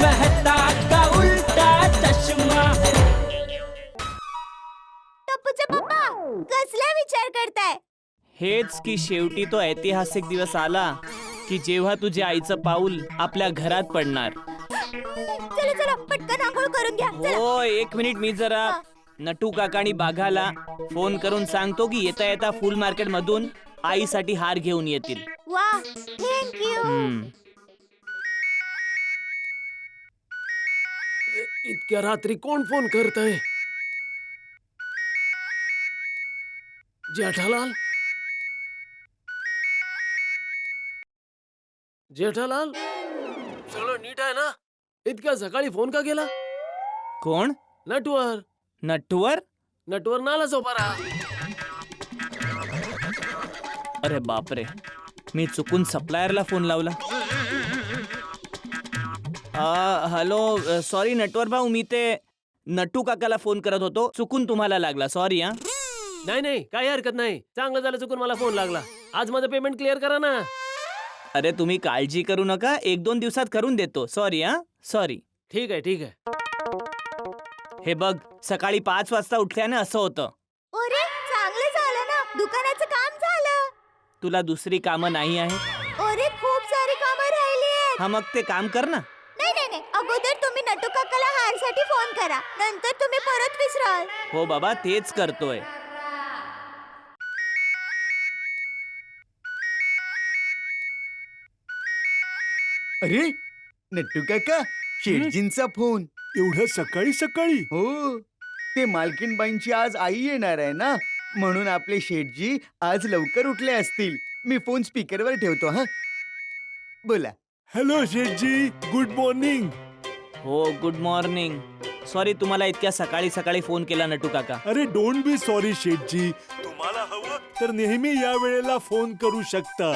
मेहता का उल्टा चष्मा. टप्पूचे पप्पा कसला विचार करताय? हेच की शेवटी तो ऐतिहासिक दिवस आला की जेव्हा तुझ्या आईचं पाऊल आपल्या घरात पडणार. चला चला पटकन आंघोळ करून घ्या. चला. हो, 1 मिनिट. मी जरा नटू काका आणि बाघाला फोन करून सांगतो की येता येता फुल मार्केट मधून आईसाठी हार घेऊन येतील. वा थँक्यू. इतक्या रात्री कोण फोन करतय? जेठालाल? जेठालाल, सगळं नीट आहे ना? इतक्या सकाळी फोन का केला? कोण? नटवर. नटवर? नटवर नाला झोपारा. अरे बापरे, मी चुकून सप्लायरला फोन लावला. हॅलो, सॉरी नटवर भाऊ, मी ते नटू काकाला फोन करत होतो. चुकून तुम्हाला लागला, सॉरी. हा नाही काही हरकत नाही. चांगलं झालं चुकून मला फोन लागला. आज माझं पेमेंट क्लिअर करा ना. अरे तुम्ही काळजी करू नका, 1-2 दिवसात करून देतो. सॉरी. सॉरी. ठीक आहे. हे बघ, सकाळी 5 वाजता उठल्याने असं होतं. अरे चांगलं झालं ना, दुकानाचं काम झालं. तुला दुसरी कामं नाही आहे? अरे खूप सारी कामं राहिली आहेत. हा, मग ते काम कर ना. नाही अगोदर तुम्ही नटू काकाला हारसाठी फोन करा, नंतर तुम्ही परत विसराल. हो बाबा, तेच करतोय. अरे नट्टू काका, शेटजींचा फोन. एवढ्या सकाळी सकाळी? हो, ते मालकीनबाईंची आज आई येणार आहे ना, म्हणून आपले शेटजी आज लवकर उठले असतील. मी फोन स्पीकरवर ठेवतो. हा, बोला. हॅलो शेठजी, गुड मॉर्निंग. हो, गुड मॉर्निंग. सॉरी तुम्हाला इतक्या सकाळी सकाळी फोन केला नटू काका. अरे डोंट बी सॉरी शेठजी. तुम्हाला हवं तर नेहमी या वेळेला फोन करू शकता.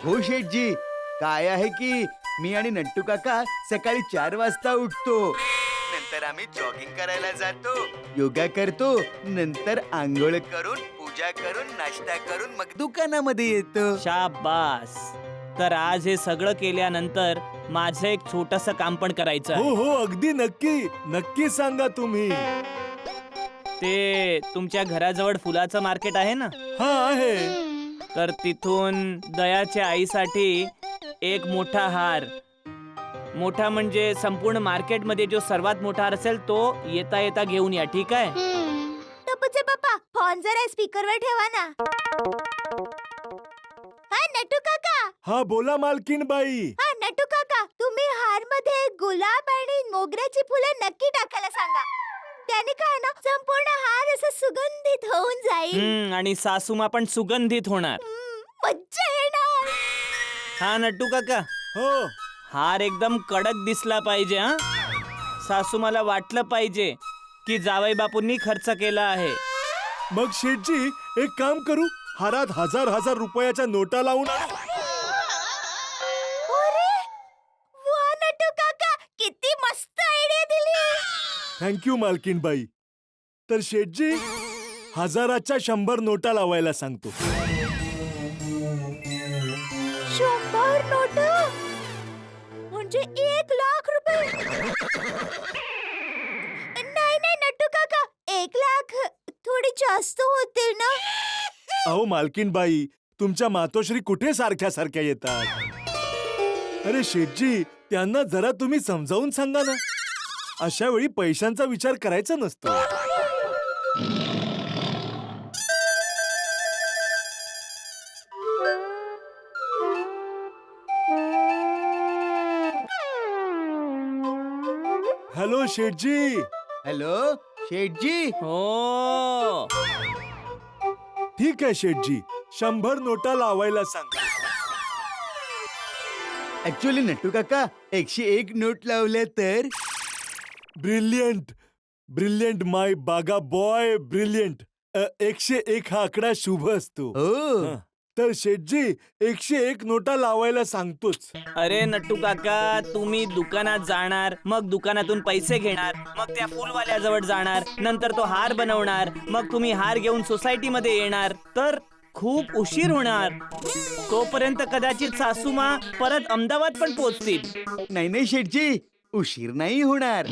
हो शेटजी, काय आहे की मी आणि नट्टू काका सकाळी 4 वाजता उठतो. नंतर आम्ही जॉगिंग करायला जातो, योगा करतो, नंतर आंघोळ करून पूजा करून नाश्ता करून मग दुकानामध्ये येतो. शाबास. तर आज हे सगळं केल्यानंतर माझं एक छोटंसं काम पण करायचं आहे. हो अगदी नक्की सांगा तुम्ही. ते तुमच्या घराजवळ फुलाचं मार्केट आहे ना, हा आहे. तर तिथून दयाच्या आईसाठी एक मोठा हार, मोठा म्हणजे संपूर्ण मार्केटमध्ये जो सर्वात मोठा हार असेल तो येता येता घेऊन या. ठीक आहे? टप्पूचे पप्पा फोन जरा स्पीकरवर ठेवा ना. हा नटू काका. हा बोला मालकीन बाई. हा नटू काका, तुम्ही हार मध्ये गुलाब आणि मोगऱ्याची फुलं नक्की टाकायला सांगा. त्याने काय ना संपूर्ण हार असं सुगंधित होऊन जाईल. आणि सासूमा पण सुगंधित होणार. मज्जा येणार. हा नटू काका, हो हार एकदम कडक दिसला पाहिजे. हा, सासू मला वाटलं पाहिजे की जावई बापूंनी खर्च केला आहे. मग शेठजी एक काम करू, हारात 1000 रुपयाच्या नोटा लावून आणू. अरे वा नटू काका, किती मस्त आयडिया दिली. थँक्यू मालकीन बाई. तर शेठजी 1000च्या 100 नोटा लावायला सांगतो. 100 नोट म्हणजे 1,00,000 रुपये. नाही नटू काका, 1,00,000 थोडी जास्त होतील ना. अहो मालकीन बाई, तुमच्या मातोश्री कुठे सारख्या येतात. अरे शेठजी, त्यांना जरा तुम्ही समजावून सांगा ना. अशा वेळी पैशांचा विचार करायचा नसतो. हॅलो शेठजी. हॅलो शेटजी. हो, ठीक आहे शेठजी, 100 नोटा लावायला सांगा. ऍक्च्युअली नट्टू काका 101 नोट लावल्या तर. ब्रिलियंट माय बागा बॉय, ब्रिलियंट. 101 हा आकडा शुभ असतो. हो, तर शेठजी 101 नोटा लावायला सांगतोच. अरे नट्टू काका, तुम्ही दुकानात जाणार, मग दुकानातून पैसे घेणार, मग त्या फुलवाल्याजवळ जाणार, नंतर तो हार बनवणार, मग तुम्ही हार घेऊन सोसायटीमध्ये येणार, तर खूप उशीर होणार. तोपर्यंत कदाचित सासूमा परत अहमदाबाद पण पोहोचतील. नाही शेटजी, उशीर नाही होणार.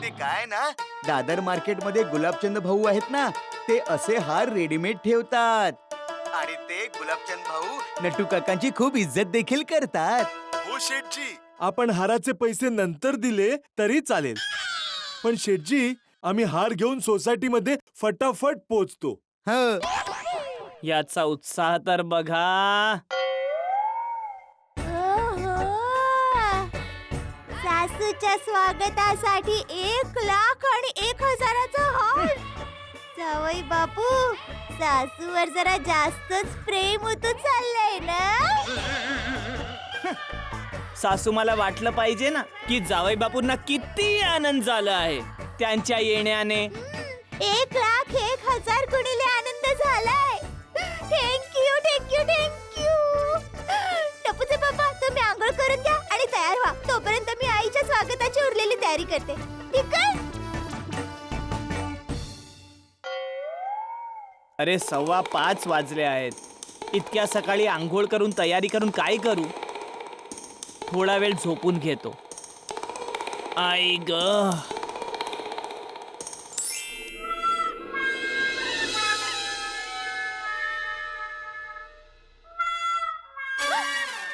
ते काय ना, दादर मार्केट मध्ये गुलाबचंद भाऊ आहेत ना, ते असे हार रेडीमेड ठेवतात आणि ते गुलाबचंद भाऊ नटू काकांची खूप इज्जत देखील करतात. हो शेठजी, आपण हाराचे पैसे नंतर दिले तरी चालेल, पण शेठजी आम्ही हार घेऊन सोसायटीमध्ये फटाफट पोचतो. हो. याचा उत्साह तर बघा. सासूच्या स्वागतासाठी 1,00,000 आणि 1,000चा हार. जावई बापू, सासूवर जरा जास्तच प्रेम होतं चाललंय ना. सासू मला वाटलं पाहिजे ना की जावई बापूंना किती आनंद झाला आहे त्यांच्या येण्याने. 1,01,000 गुणिले आनंद झालाय. Thank you thank you thank you. टपूचे पप्पा, तुम्ही आंघोळ करून घ्या आणि तयार व्हा. तोपर्यंत मी आईच्या स्वागताची उरलेली तयारी करते. ठीक आहे? अरे 5:15 वाजले आहेत. इतक्या सकाळी आंघोळ करून तयारी करून काय करू? थोडा वेळ झोपून घेतो. आई ग.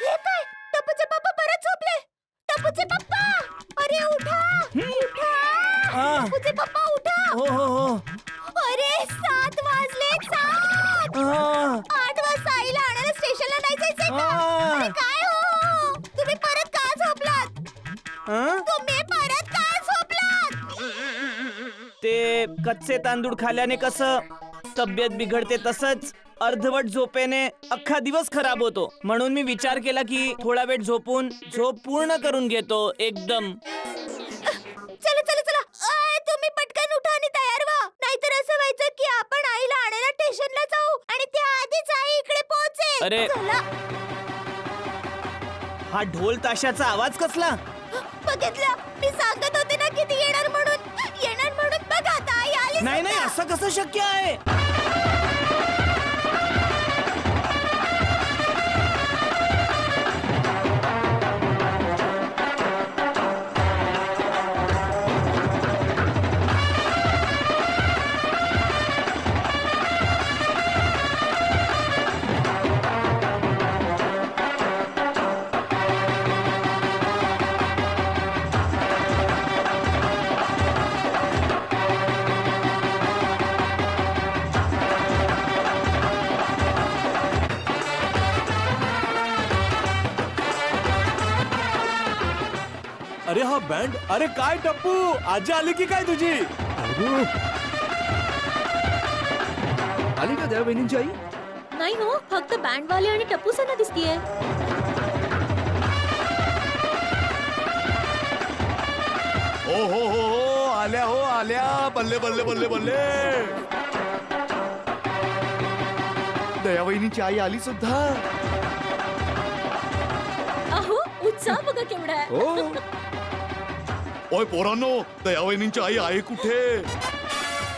हे काय? टपूचे पप्पा परत झोपले. टपूचे पप्पा, अरे उठा उठा. आ. टपूचे पप्पा उठा. हो हो हो. अरे 7 वाजले. 7. आ. 8 वाजता आईला आणायला स्टेशनला नाही जायचंय का? आ. अरे काय हो? तुम्ही परत का झोपलात? आ? तुम्ही परत का झोपलात? ते कच्चे तांदूळ खाल्ल्याने कसं तब्येत बिघडते तसंच अर्धवट झोपेने अख्खा दिवस खराब होतो. म्हणून मी विचार केला की थोडा वेळ झोपून झोप पूर्ण करून घेतो एकदम. चला चला चला. तुम्ही पटकन उठा आणि तयार व्हा. नाहीतर असं व्हायचं की आपण आईला आणायला स्टेशनला जाऊ आणि त्या आधीच आई इकडे पोहोचेल. अरे. चला. हा ढोल ताशाचा आवाज कसला? बघितलं, मी सांगत होते ना की ती येणार म्हणून. येणार म्हणून. बघ आता आई आली. नाही नाही, असं कसं शक्य आहे? अरे हा बँड, अरे काय टप्पू, आजी आली की काय तुझी? आली का त्या बहिणींची आई? नाही हो, फक्त बँडवाले आणि टप्पू सेना दिसतीये. हो आल्या हो आल्या. बल्ले बल्ले बल्ले बल्ले. दया वहिनीची आई आली सुद्धा. अहो, उत्साह बघा केवढा आहे. हो. ओय पोरांनो, दया वहिनींची आई आहे कुठे?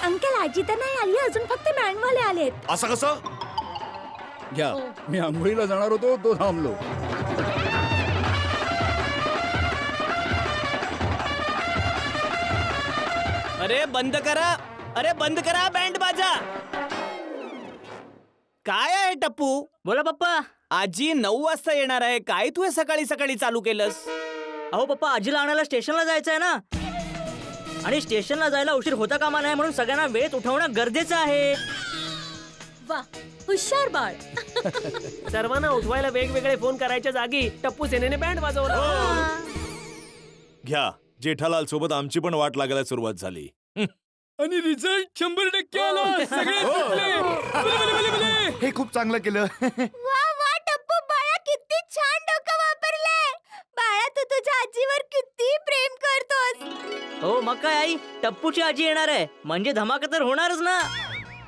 अंकल, आजी तर नाही आली अजून, फक्त बँडवाले आलेत. असं कसं? घ्या, मी आंघोळीला जाणार होतो, तो थांबलो. अरे बंद करा. अरे बंद करा बँड बाजा. काय आहे टप्पू? बोला पप्पा. आजी 9 वाजता येणार आहे. काय तू हे सकाळी सकाळी चालू केलंस? अहो पप्पा, आजीला आणायला स्टेशनला जायचं आहे ना, आणि स्टेशनला जायला उशीर होता कामा नये म्हणून सगळ्यांना वेळेत उठवणं गरजेचं आहे. वा, हुशार बाळ. सर्वांना उठवायला वेगवेगळे फोन करायच्या जागी टप्पू सेनेने बँड वाजवला. घ्या, जेठालाल सोबत आमची पण वाट लागायला सुरुवात झाली. आणि रिझल्ट 100% आला. सगळे जिंकले. बले, बले, बले, बले. हे खूप चांगलं केलं. वा वा टप्पू बाळा, किती छान डोकं वापरलंय. बाळा, तू तुझ्या आजीवर किती प्रेम करतोस. हो मग काय आई, टप्पूची आजी येणार आहे म्हणजे धमाका तर होणारच ना.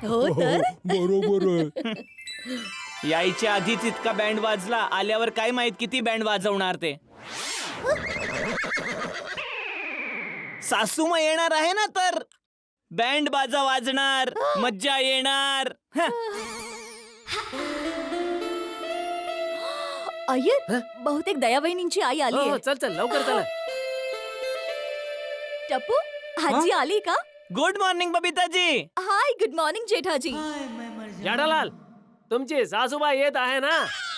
हो तर. बरोबर आहे. यायच्या आधीच इतका बँड वाजला, आल्यावर काय माहित किती बँड वाजवणार ते. सासू मग येणार आहे ना, तर बँड बाजा वाजणार, मज्जा येणार. अय्यर, बहुतेक दयावहिनींची आई आली हो, आहे. चल चल लवकर चला. टप्पू आजी आली का? गुड मॉर्निंग बबिताजी. हाय गुड मॉर्निंग जेठाजी. जेठालाल तुमची सासूबाई येत आहे ना,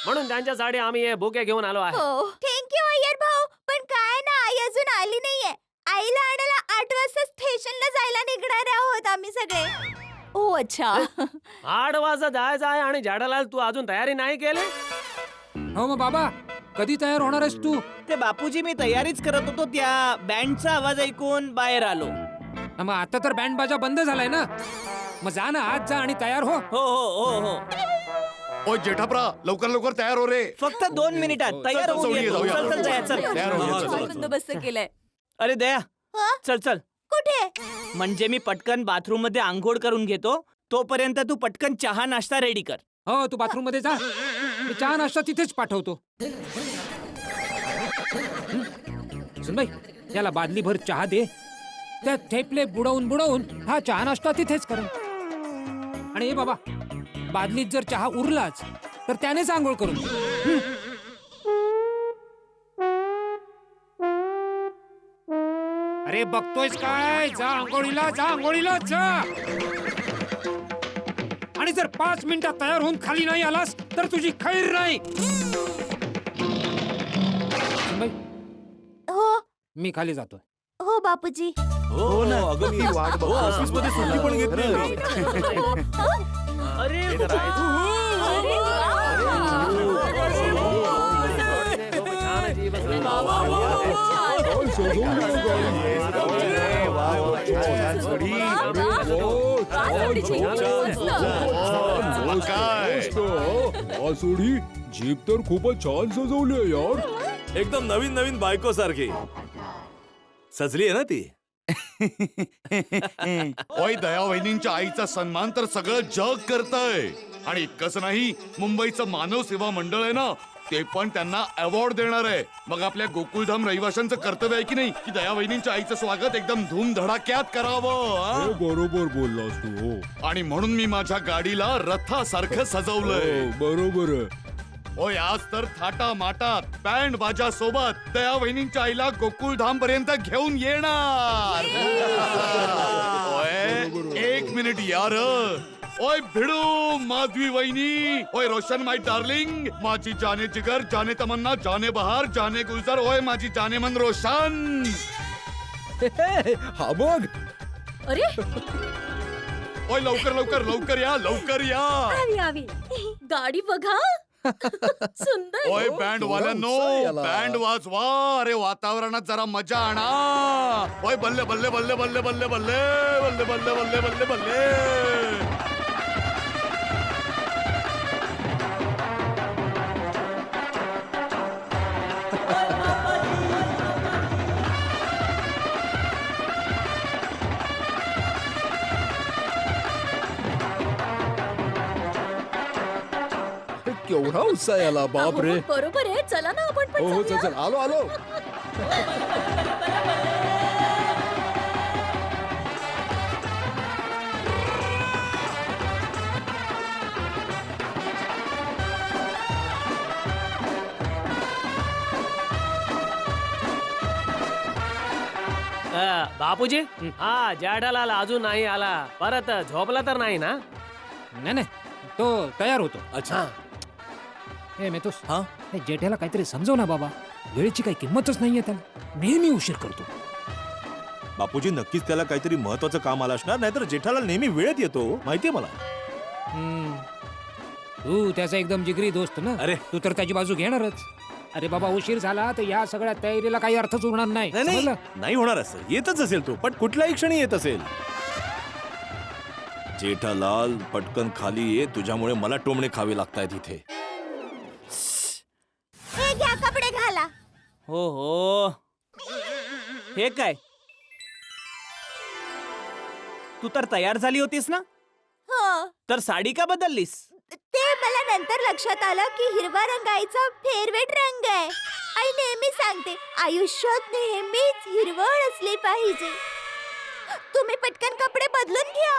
म्हणून त्यांच्यासाठी आम्ही हे बुके घेऊन आलो आहे. हो थँक्यू अय्यर भाऊ. पण काय ना आई अजून आली नाहीये. आईला आणायला 8 वाजता स्टेशनला जायला निघणार आहोत आम्ही सगळे. ओ अच्छा. 8 वाजता जायचं आहे आणि जेठालाल तू अजून तयारी नाही केली? हो मग बाबा कधी तयार होणार आहेस तू? ते बापूजी मी तयारीच करत होतो, त्या बँडचा आवाज ऐकून बाहेर आलो. मग आता तर बँड बाजा बंद झालाय ना, मग जा ना आज जा आणि तयार हो. हो हो हो हो. ओ जेठाप्रा लवकर लवकर तयार हो रे. फक्त 2 मिनिटात तयार चल, होऊन चल, येतो. जाऊया, चल, चल, जाऊया. चल, चल. तयार हो, हा, चल, चल. चल. बंदोबस्त केलाय. अरे दया, हं? चल चल. कुठे? म्हणजे मी पटकन बाथरूम मध्ये आंघोळ करून घेतो, तोपर्यंत तू पटकन चहा नाश्ता रेडी कर. हो तू बाथरूम मध्ये जा, मी चहा नाश्ता तिथेच पाठवतो. सुनबाई याला बादली भर चहा दे, त्या थेपले बुडवून बुडवून हा चहा नाश्ता तिथेच कर. आणि हे बाबा बादलीत जर चहा उरलाच तर त्यानेच आंघोळ करून दे. अरे बघतोयस काय, जा आंघोळीला जा, आंघोळीला जा. आणि जर 5 मिनिटात तयार होऊन खाली नाही आलास तर तुझी खैर नाही. सुनबाई, हो मी खाली जातोय. हो बापूजी. हो ना, अगं मी वाट बघतो. ऑफिसमध्ये सुट्टी पण घेतली मी. अरे अरे जीप तर खूपच छान सजवली आहे यार. एकदम नवीन नवीन बायको सारखी सजली आहे ना ती. ओय दया वहिनींच्या आईचा सन्मान तर सगळं जग करतय. आणि इतकंच नाही, मुंबईचं मानव सेवा मंडळ आहे ना, ते पण त्यांना अवॉर्ड देणार आहे. मग आपल्या गोकुळधाम रहिवाशांचं कर्तव्य आहे की नाही की दया वहिनींच्या आईचं स्वागत एकदम धूमधडाक्यात करावं. हा? बरोबर बोललास तू. आणि म्हणून मी माझ्या गाडीला रथासारखं सजवलंय. बरोबर आहे. ओय आज तर थाटा माटात बँड बाजा सोबत दया वहिनींच्या आईला गोकुळधाम पर्यंत घेऊन येणार. ओय 1 मिनिट यार. ओय भिडू माधवी वहिनी. ओय रोशन माय डार्लिंग, माझी जाने जिगर, जाने तमन्ना, जाने बहार, जाने गुलजार. ओय माझी जाने मन रोशन. हा बघ. अरे ओय लवकर लवकर लवकर या, लवकर या. आवी आवी. गाडी बघा. सुंदर. ओय बँड वाल्यांनो, बँड वाजवा. अरे वातावरणात जरा मजा आणा. ओय बल्ले बल्ले बल्ले बल्ले बल्ले बल्ले बल्ले बल्ले बल्ले बल्ले बल्ले. केवढा उत्साह आला बाप रे. हो, बरोबर आहे. चला ना आपण पण हो चल जाऊया. चल, आलो आलो. बापूजी हा जेठालाल अजून नाही आला, परत झोपला तर नाही ना? नाही नाही तो तयार होतो. अच्छा. हे मेतोस, हा? हे जेठ्याला काहीतरी समजव ना बाबा. वेळेची काही किंमतच नाहीये त्याला, नेहमी उशीर करतो. बापूजी नक्कीच त्याला काहीतरी महत्वाचं काम आलं असणार, नाहीतर जेठालाल नेहमी वेळेत येतो माहितीये मला. हम्म. तू त्याचा एकदम जिगरी दोस्त ना. अरे. तू तर त्याची बाजू घेणारच. अरे बाबा उशीर झाला तर या सगळ्या तयारीला काही अर्थच उरणार नाही. नाही नाही समजलं? नाही होणार असं. येतच असेल तो, पण कुठल्याही क्षणी येत असेल. जेठालाल पटकन खाली ये, तुझ्यामुळे मला टोमणे खावे लागतायत इथे. हे घ्या कपडे घाला. हो हो. हे काय, तू तर तयार झाली होतीस ना, हो तर साडी का बदललीस? ते मला नंतर लक्षात आलं की हिरवा रंग आईचा फेवरेट रंग आहे. आई नेहमी सांगते आयुष्यात नेहमीच हिरवळ असली पाहिजे. तुम्ही पटकन कपडे बदलून घ्या.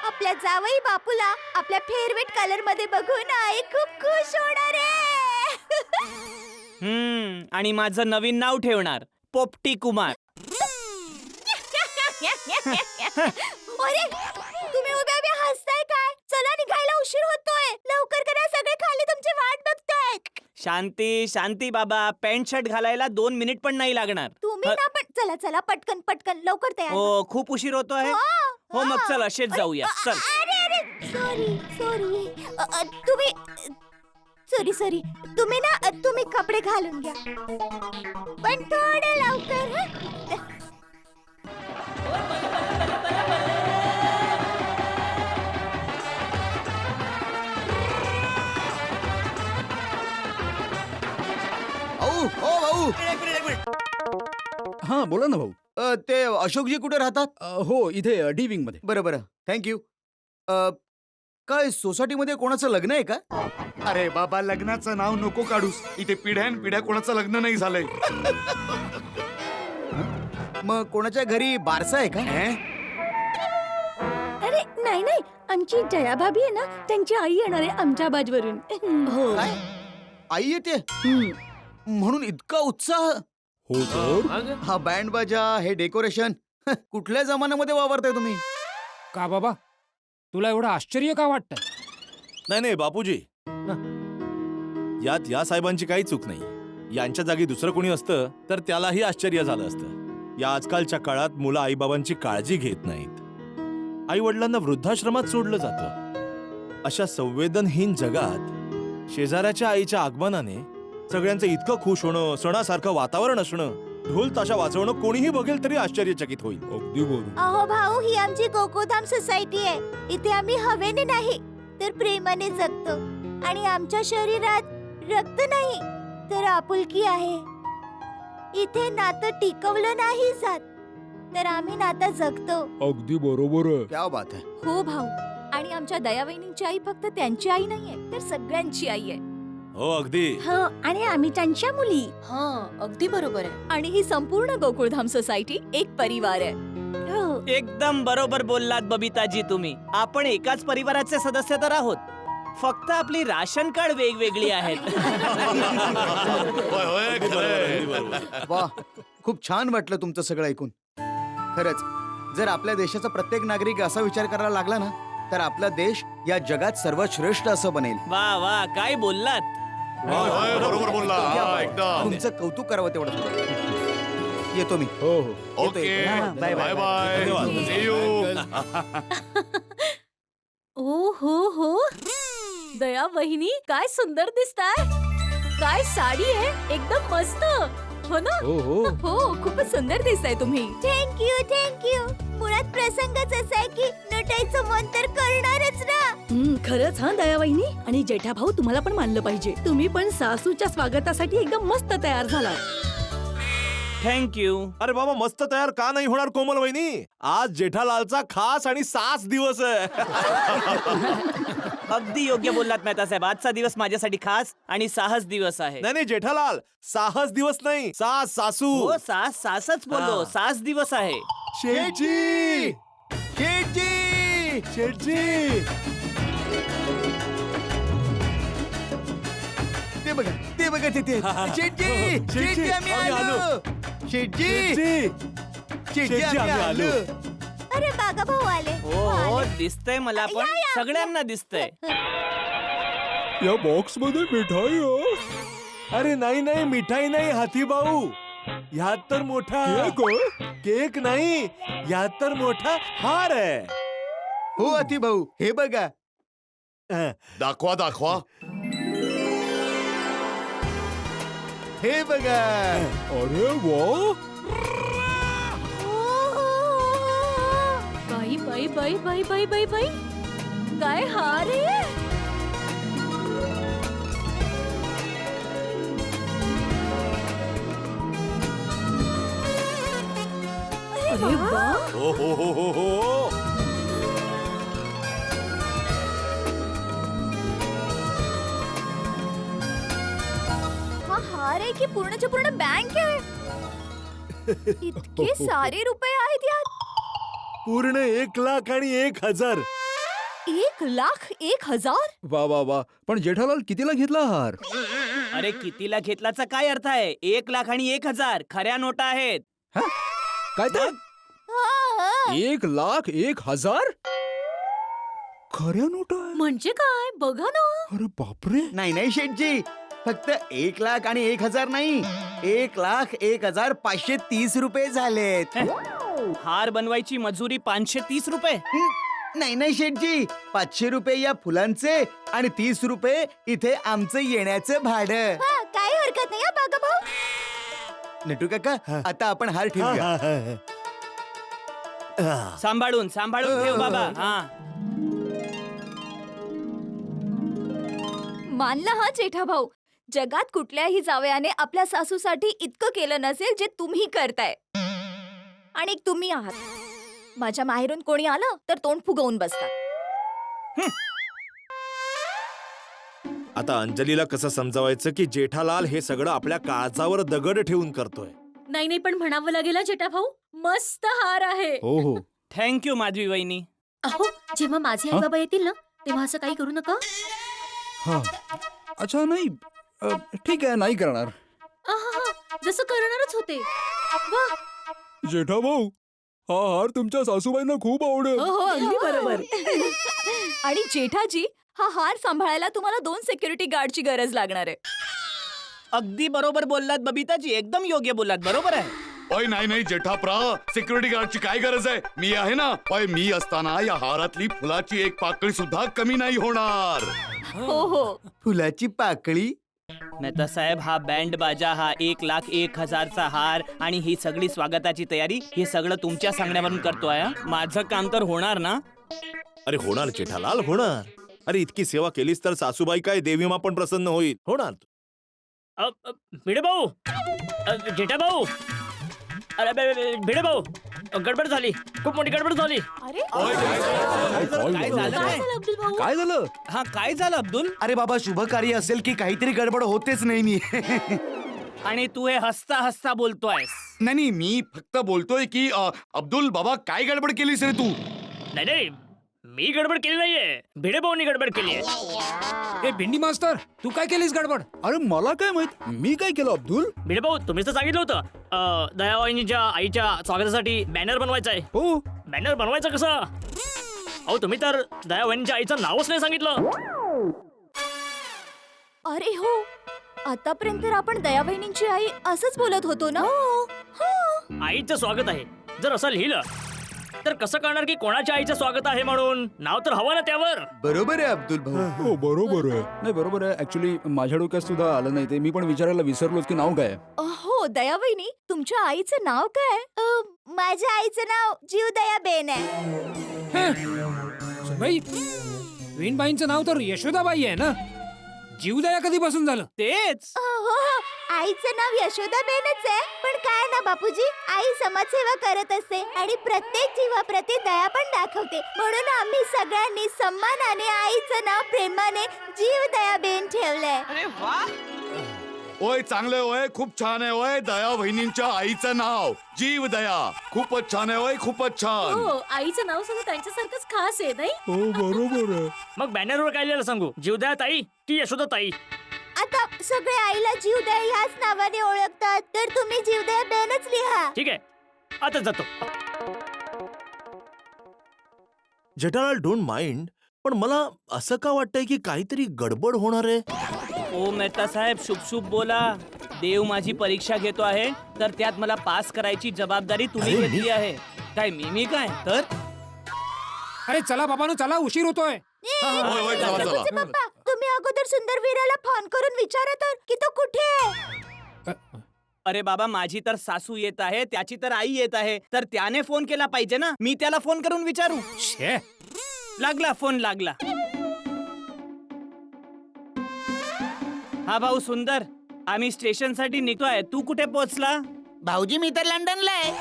आपल्या जावई बापूला आपल्या फेवरेट कलर मध्ये बघून आई खूप खुश होणार आहे. आणि माझं नवीन नाव ठेवणार पोपटी कुमार. अरे तुम्ही उभ्या उभ्या हसताय काय? चला निघायला उशीर होतोय. लवकर करा, सगळे खाली तुमची वाट बघतायत. शांती शांती बाबा, पॅन्ट शर्ट घालायला 2 मिनिट पण नाही लागणार. तुम्ही ना पण चला चला पटकन पटकन लवकर तयार व्हा. हो खूप उशीर होतोय. हो मग चल असेच जाऊया. चल. अरे सॉरी सॉरी तुम्ही सॉरी तुम्ही ना तुम्ही कपडे घालून घ्या, पण थोडे लवकर हं? भाऊ ओ भाऊ, हा बोला ना भाऊ. ते अशोकजी कुठे राहतात? हो इथे डी विंग मध्ये. बरं बरं, थँक्यू. काय सोसायटीमध्ये कोणाचं लग्न आहे का? अरे बाबा, लग्नाचं नाव नको काढूस. इथे पिढ्यान पिढ्या कोणाचं लग्न नाही झालंय. मग कोणाच्या घरी बारसा आहे का? अरे नाही नाही, आमची जया भाभी आहे ना, त्यांची आई येणार आहे आमच्या बाजवरून. हो. काय? आई येते म्हणून इतका उत्साह? हो तर मग हा बँड बाजा, हे डेकोरेशन, कुठल्या जमान्यामध्ये वापरताय तुम्ही? का बाबा, तुला एवढं आश्चर्य का वाटतं? नाही नाही बापूजी, यात या साहेबांची काही चूक नाही. यांच्या जागी दुसरं कोणी असतं तर त्यालाही आश्चर्य झालं असतं. या आजकालच्या काळात मुलं आईबाबांची काळजी घेत नाहीत. आई वडिलांना वृद्धाश्रमात सोडलं जातं. अशा संवेदनहीन जगात शेजाऱ्याच्या आईच्या आगमनाने सगळ्यांचं इतकं खुश होणं, सणासारखं वातावरण असणं, ढोल ताशा वाजवणं कोणीही बघेल तरी आश्चर्यचकित होईल. अगदी बरोबर. अहो भाऊ, ही आमची गोकुळधाम सोसायटी आहे. इथे आम्ही हवेने नाही तर प्रेमाने जगतो, आणि आमच्या शरीरात रक्त नाही तर आपुलकी आहे. इथे नातं टिकवलं नाही जात तर आम्ही नातं जगतो. अगदी बरोबर. क्या बात आहे. हो भाऊ, आणि आमच्या दयावहिनींची आई फक्त त्यांची आई नाहीये तर सगळ्यांची आई आहे. हो अगदी. हो, आणि आम्ही त्यांच्या मुली. हा अगदी बरोबर आहे. आणि ही संपूर्ण गोकुळधाम सोसायटी एक परिवार आहे. हो. एकदम बरोबर बोललात बबिताजी तुम्ही. आपण एकाच परिवाराचे सदस्य तर आहोत, फक्त आपली राशन कार्ड वेगवेगळी आहेत. होय होय, खरंय. वा, खूप छान वाटलं तुमचं सगळं ऐकून. खरंच, जर आपल्या देशाचा प्रत्येक नागरिक असा विचार करायला लागला ना, तर आपला देश या जगात सर्वात श्रेष्ठ असं बनेल. वा वा, काय बोललात. होय होय, बरोबर बोलला. हा, एकदम. तुमचं कौतुक करावं तेवढं. येतो मी. हो हो. Okay, bye bye bye. धन्यवाद. See you. ओ हो, दया वहिनी काय सुंदर दिसताय. काय साडी आहे, एकदम मस्त. हो ना? हो हो. हो, खूपच सुंदर दिसताय तुम्ही. Thank you thank you. मुळात प्रसंगच असा आहे की नटायचं मन तर करणारच ना. खरंच हा दया वहिनी, आणि जेठा भाऊ तुम्हाला पण मानलं पाहिजे. तुम्ही पण सासूच्या स्वागतासाठी एकदम मस्त तयार झाला. थँक्यू. अरे बाबा, मस्त तयार का नाही होणार कोमल वहिनी? आज जेठालालचा खास आणि 6 दिवस आहे. अगदी योग्य बोललात मेहता साहेब. आजचा दिवस माझ्यासाठी खास आणि 6 दिवस आहे. नाही नाही जेठालाल, 6 दिवस नाही, 6 सासू. हो, 6च बोललो. 6 दिवस आहे. शेठजी, शेठजी, शेठजी. ते बघा, ते बघा तिथे. शेठजी, शेठजी आम्ही आलो. शेठजी, शेठजी आम्ही आलो. अरे बागा भाऊ आले. हो हो, दिसतंय मला पण. सगळ्यांना दिसतंय. या बॉक्स मध्ये मिठाई आहे. अरे नाही नाही, मिठाई नाही हाती भाऊ, ह्यात तर मोठा केक नाही, ह्यात तर मोठा हार आहे. हो अति भाऊ, हे बघा. दाखवा दाखवा. हे बघा. अरे वा. बाई बाई बाई बाई बाई बाई बाई, काय हार आहे. अरे वा. हो हो हो हो हो. हा हार आहे की पूर्णच्या पूर्ण बँक आहे. इतके सारे रुपये आहेत यात. पूर्ण 1,00,000 आणि 1,000. 1,00,000 1,000. वा वा वा, पण जेठालाल कितीला घेतला हार? अरे कितीला घेतलाचा काय अर्थ आहे? 1,00,000 आणि 1,000 खऱ्या नोटा आहेत. काय ते हा. 1,01,000 खऱ्या नोटा आहे? म्हणजे काय बघा ना. अरे बापरे. नाही शेठजी, फक्त 1,00,000 आणि 1,000 नाही, 1,01,530 रुपये झालेत. हार बनवायची मजुरी 530 रुपये. नाही शेठजी, 500 रुपये या फुलांचे आणि 30 रुपये इथे आमचं येण्याचं भाडं. हा, काही हरकत नाही हा बागा भाऊ. नटू काका, आता आपण हार ठेवूया. सांभाळून ठेव बाबा. हा मानला हा जेठा भाऊ, जगात कुठल्याही जावयाने आपल्या सासूसाठी इतकं केलं नसेल जे तुम्ही करताय. आणि तुम्ही आहात. माझ्या माहेरून कोणी आलं तर तोंड फुगवून बसतात. आता अंजलीला कसं समजावायचं की जेठालाल हे सगळं आपल्या काळजावर दगड ठेवून करतोय. नाही पण म्हणावं लागेल जेठा भाऊ, मस्त हार आहे. हो हो. थँक्यू माधवी वहिनी. अहो जेव्हा माझे आई बाबा येतील ना तेव्हा असं काही करू नका. हा. अच्छा नाही, ठीक आहे, नाही करणार. आहा, जसं करणारच होते. वा. जेठा भाऊ, हा हार तुमच्या सासूबाईंना खूप आवडेल. हो अगदी बरोबर. आणि जेठाजी, हा हार सांभाळायला तुम्हाला 2 सिक्युरिटी गार्डची गरज लागणार आहे. अगदी बरोबर बोललात बबिताजी, एकदम योग्य बोललात. बरोबर आहे. ओय नाही जेठाप्रा, सिक्युरिटी गार्डची काय गरज आहे? मी आहे ना. ओय मी असताना या हारातली फुलाची एक पाकळी सुद्धा कमी नाही होणार. हो. फुलाची पाकळी? मेहता साहेब, हा बँड बाजा, हा 1,01,000चा हार आणि ही सगळी स्वागताची तयारी, हे सगळं तुमच्या सांगण्यावरून करतोय. माझं काम तर होणार ना? अरे होणार जेठालाल, होणार. अरे इतकी सेवा केलीस तर सासूबाई काय देवीमा पण प्रसन्न होईल. होणार. भिडे भाऊ, जेठा भाऊ, अरे भिडे भाऊ, गडबड झाली, खूप मोठी गडबड झाली. अरे काय झालं काय? अब्दुल भाऊ. काय झालं? हा काय झालं अब्दुल? अरे बाबा, शुभ कार्य असेल की काहीतरी गडबड होतेच नेहमी. आणि तू हे हसता हसता बोलतोयस. नाही मी फक्त बोलतोय की अब्दुल बाबा, काय गडबड केलीस रे तू? नाही मी गडबड केली नाहीये, भिडे भाऊनी गडबड केली आहे. ए भेंडी मास्तर, तू काय केलीस गडबड? अरे मला काय माहित, मी काय केलं अब्दुल? भिडे भाऊ, तुम्हीच तर सांगितलं होतं दयावाहिनीच्या आईच्या स्वागतासाठी बॅनर बनवायचा आहे. हो. बॅनर बनवायचं कसं? अहो तुम्ही तर दयावाहिनीच्या आईचं नावच नाही सांगितलं. अरे हो, आतापर्यंत तर आपण दयाबहिणींची आई असंच बोलत होतो ना. आईचं स्वागत आहे जर असं लिहिलं तर कसं कळणार की कोणाच्या आईचं स्वागत आहे म्हणून? नाव तर हवं ना त्यावर. बरोबर आहे अब्दुल भाऊ. हो बरोबर आहे. नाही बरोबर आहे. ऍक्च्युली माझ्या डोक्यात सुद्धा आलं नाही ते. मी पण विचारायला विसरलोच की नाव काय आहे. हो दयाबहिणी, तुमच्या आईचं नाव काय? माझ्या आईचं नाव जीवदयाबेन आहे. बाई, वीणबाईंचं नाव तर यशोदाबाई आहे ना? जीवदया कधीपासून झालं? तेच. हो, आईचं नाव यशोदाबेनच आहे. पण काय ना बापूजी, आई समाजसेवा करत असते आणि प्रत्येक जीवाप्रती दया पण दाखवते. म्हणून आम्ही सगळ्यांनी सन्मानाने आईचं नाव प्रेमाने जीवदयाबेन ठेवलंय. ओय चांगलंय, ओय खूप छान आहे. ओय दया बहिणींच्या आईचं नाव जीव दया, खूपच छान आहे. ओय खूपच छान. हो, आईचं नाव सुद्धा त्यांच्यासारखंच खास आहे नाही? हो बरोबर आहे. मग बॅनरवर काय लिहायला सांगू? जीवदया ताई की यशोदा ताई? आता सगळे आईला जीवदया ह्याच नावाने ओळखतात, तर तुम्ही जीवदयाबेनच लिहा. ठीक आहे, आता जातो. जेठालाल डोंट माइंड, पण मला असं का वाटतंय की काहीतरी गडबड होणार आहे. ओ मेहता साहेब, शुभ शुभ बोला. देव माझी परीक्षा घेतो आहे, तर त्यात मला पास करायची जबाबदारी तुम्ही अरे, घेतली आहे. काय मी काय तर? अरे चला बाबांनो, चला, उशीर होतोय. ओय चला चला. तुझे पप्पा, तुम्ही अगोदर सुंदर वीराला फोन करून विचारा तर की तो कुठे आहे. अरे बाबा, माझी तर सासू येत आहे, त्याची तर आई येत आहे, तर त्याने फोन केला पाहिजे ना. मी त्याला फोन करून विचारू. छे. लागला फोन, लागला. हा भाऊ सुंदर, आम्ही स्टेशन साठी निघतोय. तू कुठे पोहोचला? भाऊजी मी तर लंडनला आहे.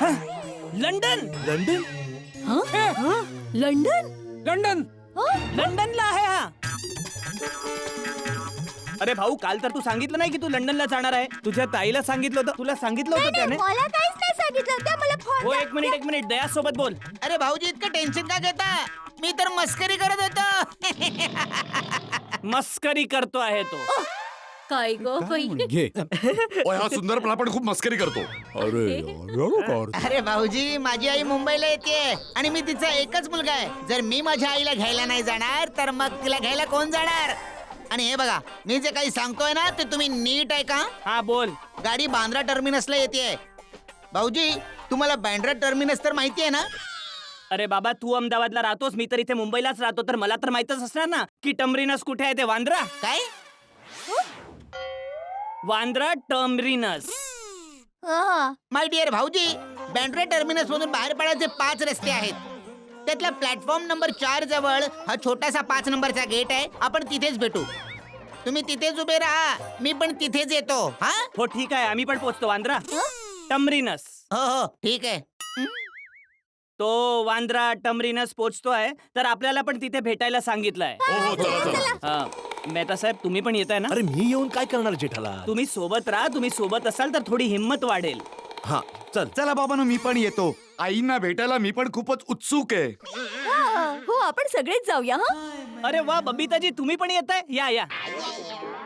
लंडन? लंडन? लंडन? लंडन? लंडनला आहे हा. अरे भाऊ, काल तर तू सांगितलं नाही की तू लंडनला जाणार आहे. तुझ्या ताईला सांगितलं होतं, तुला सांगितलं होतं त्याने. मला काहीच नाही सांगितलं. त्या मला फोन हो, एक मिनिट, दया सोबत बोल. अरे भाऊजी इतकं टेन्शन का घेता? मी तर मस्करी करत होतो. मस्करी करतो आहे तो. काय ग बाई घे ओय, हा सुंदर पण खूप मस्करी करतो. अरे अरे भाऊजी माझी आई मुंबईला येते आणि मी तिचा एकच मुलगा आहे. जर मी माझ्या आईला घ्यायला नाही जाणार तर मग तिला घ्यायला कोण जाणार? आणि हे बघा मी जे काही सांगतोय ना ते तुम्ही नीट ऐका. हा बोल. गाडी बांद्रा टर्मिनसला येते. भाऊजी तुम्हाला बँड्रा टर्मिनस तर माहिती आहे ना? अरे बाबा तू अहमदाबादला राहतोस, मी तर इथे मुंबईलाच राहतो, तर मला तर माहितच असणार ना की टर्मिनस कुठे आहे ते. वांद्रा. काय? वांद्रा टर्मिनस. माय डिअर भाऊजी, बँड्रा टर्मिनस मधून बाहेर पडायचे 5 रस्ते आहेत. त्यातल्या प्लॅटफॉर्म नंबर 4 जवळ हा छोटासा 5 नंबरचा गेट आहे. आपण तिथेच भेटू. तुम्ही तिथेच उभे राहा, मी पण तिथेच येतो. हा हो ठीक आहे, आम्ही पण पोहोचतो. वांद्रा टर्मिनस. हो हो ठीक आहे. तो वांद्रा टर्मिनस पोहोचतोय, तर आपल्याला पण तिथे भेटायला सांगितलंय. हो हो चला चला. मेहता साहेब तुम्ही पण येताय ना? अरे मी येऊन काय करणार जेठाला? तुम्ही सोबत राहा. तुम्ही सोबत असाल तर थोडी हिंमत वाढेल. हा चल. चला बाबांनो मी पण येतो. आईंना भेटायला मी पण खूपच उत्सुक आहे. हो आपण सगळेच जाऊया. हा अरे वा बबिताजी तुम्ही पण येताय. या या.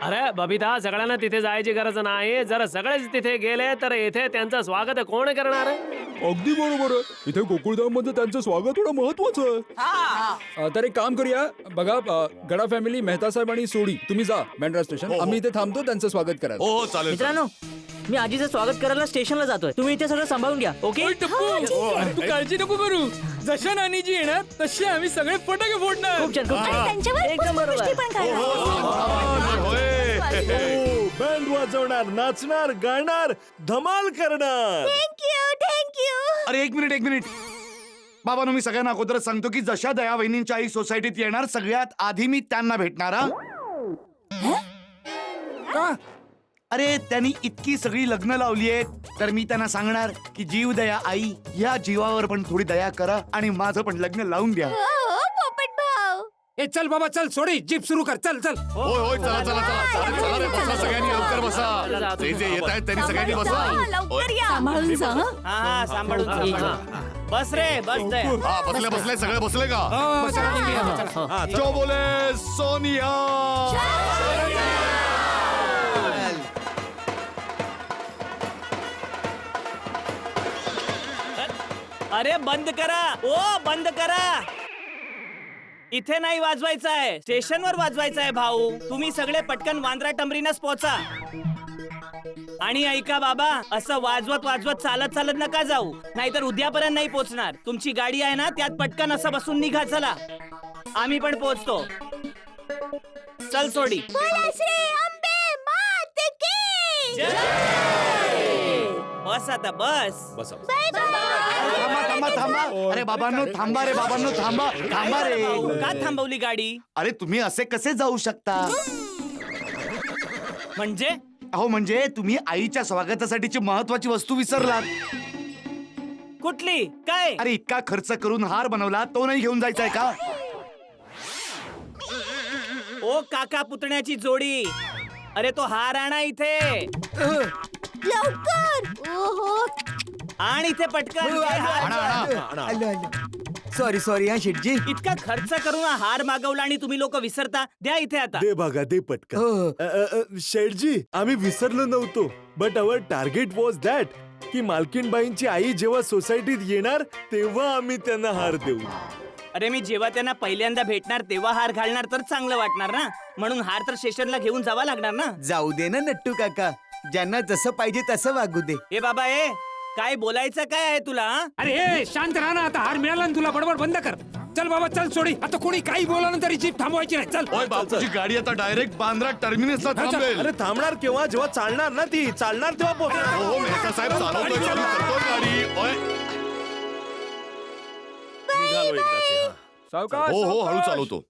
अरे बबिता, सगळ्यांना तिथे जायची गरज नाही. जर सगळेच तिथे गेले तर इथे त्यांचं स्वागत कोण करणार? अगदी बरोबर आहे. इथे गोकुळधाम मध्ये त्यांचं स्वागत होणं महत्वाचं आहे. तर एक काम करूया. बघा गडा फॅमिली, मेहता साहेब आणि सोडी तुम्ही जा बँड्रा स्टेशन. आम्ही इथे थांबतो त्यांचं स्वागत करायला. हो हो चालेल. मित्रांनो मी आजीचं स्वागत करायला स्टेशनला जातोय. तुम्ही इथे सगळं सांभाळून घ्या. ओके. तू काळजी नको करू. जशा नानीजी येणार तसे आम्ही सगळे फटाके फोडणार. खूप छान खूप आणि छान. त्यांच्यावर एकदम बरोबर. पुष्पवृष्टी पण करणार. बँड वाजवणार, नाचणार, गाणार, धमाल करणार. थँक्यू. अरे एक मिनिट. बाबांनो मी सगळ्यांना अगोदरच सांगतो की जशा दया वहिनींच्या आई सोसायटीत येणार सगळ्यात आधी मी त्यांना भेटणार. का? अरे त्यांनी इतकी सगळी लग्न लावली आहेत, तर मी त्यांना सांगणार की जीव दया आई, या जीवावर पण थोडी दया करा आणि माझं पण लग्न लावून द्या. पोपट भाऊ. ए चल बाबा चल, सोडी जीप सुरू कर. चल चल. होय होय चला चला चला चला चला रे, बसा सगळ्यांनी लवकर बसा. जे जे येत आहेत त्यांनी सगळ्यांनी बसा. लवकर या. सांभाळून जा. हा. हा हा सांभाळून जा. बस रे बस दे. हा बसले सगळे बसले का? हो, चला, निघूया, चला. जो बोले सोनिया. अरे बंद करा. ओ बंद करा. इथे नाही वाजवायचं आहे, स्टेशनवर वाजवायचं आहे भाऊ. तुम्ही सगळे पटकन वांद्रा टर्मिनस पोहोचा. आणि ऐका बाबा, असं वाजवत वाजवत चालत चालत नका जाऊ, नाहीतर उद्यापर्यंत नाही पोहोचणार. तुमची गाडी आहे ना, त्यात पटकन असं बसून निघा. चला आम्ही पण पोहोचतो. चल सोडी. बोला श्री अंबे माते की. बस आता बस. Bye bye. थांबा. अरे बाबांनो थांबा रे, बाबांनो थांबा रे. का थांबवली गाडी? अरे तुम्ही असे कसे जाऊ शकता? म्हणजे अहो म्हणजे तुम्ही आईच्या स्वागतासाठीची महत्वाची वस्तू विसरलात. कुठली? काय? अरे इतका खर्च करून हार बनवला, तो नाही घेऊन जायचा आहे का? ओ काका पुतण्याची जोडी, अरे तो हार आणा इथे. लवकर. ओहो. आणि इथे पटकन ते हार. सॉरी हा शेटजी. इतका खर्च करून हा हार मागवला आणि तुम्ही लोक विसरता. द्या इथे आता. दे बघा दे पटकन. शेठजी आम्ही विसरलो नव्हतो, but our target was that की मालकीनबाईंची आई जेव्हा सोसायटीत येणार तेव्हा आम्ही त्यांना हार देऊ. अरे मी जेव्हा त्यांना पहिल्यांदा भेटणार तेव्हा हार घालणार तर चांगलं वाटणार ना, म्हणून हार तर स्टेशनला घेऊन जावा लागणार ना. जाऊ दे ना नट्टू काका, ज्यांना जसं पाहिजे तसं वागू दे. ए बाबा ए, काय बोलायचं काय आहे तुला? अरे हे शांत राहा ना. आता हार मिळाला ना तुला, बडबड बंद कर. चल बाबा चल सोडी. आता कोणी काही बोला तरी जीप थांबवायची नाही. चल. ओय बापूची गाडी आता डायरेक्ट बांद्रा टर्मिनसला थांबेल. अरे थांबणार केव्हा? जेव्हा चालणार ना ती, चालणार तेव्हा पोहोचणार. हो मेहता साहेब चालवतोय, चालू करतोय गाडी. ओय निघालो एकदाचे. हा. सावकाश, हो सावकाश. हळू चालवतो.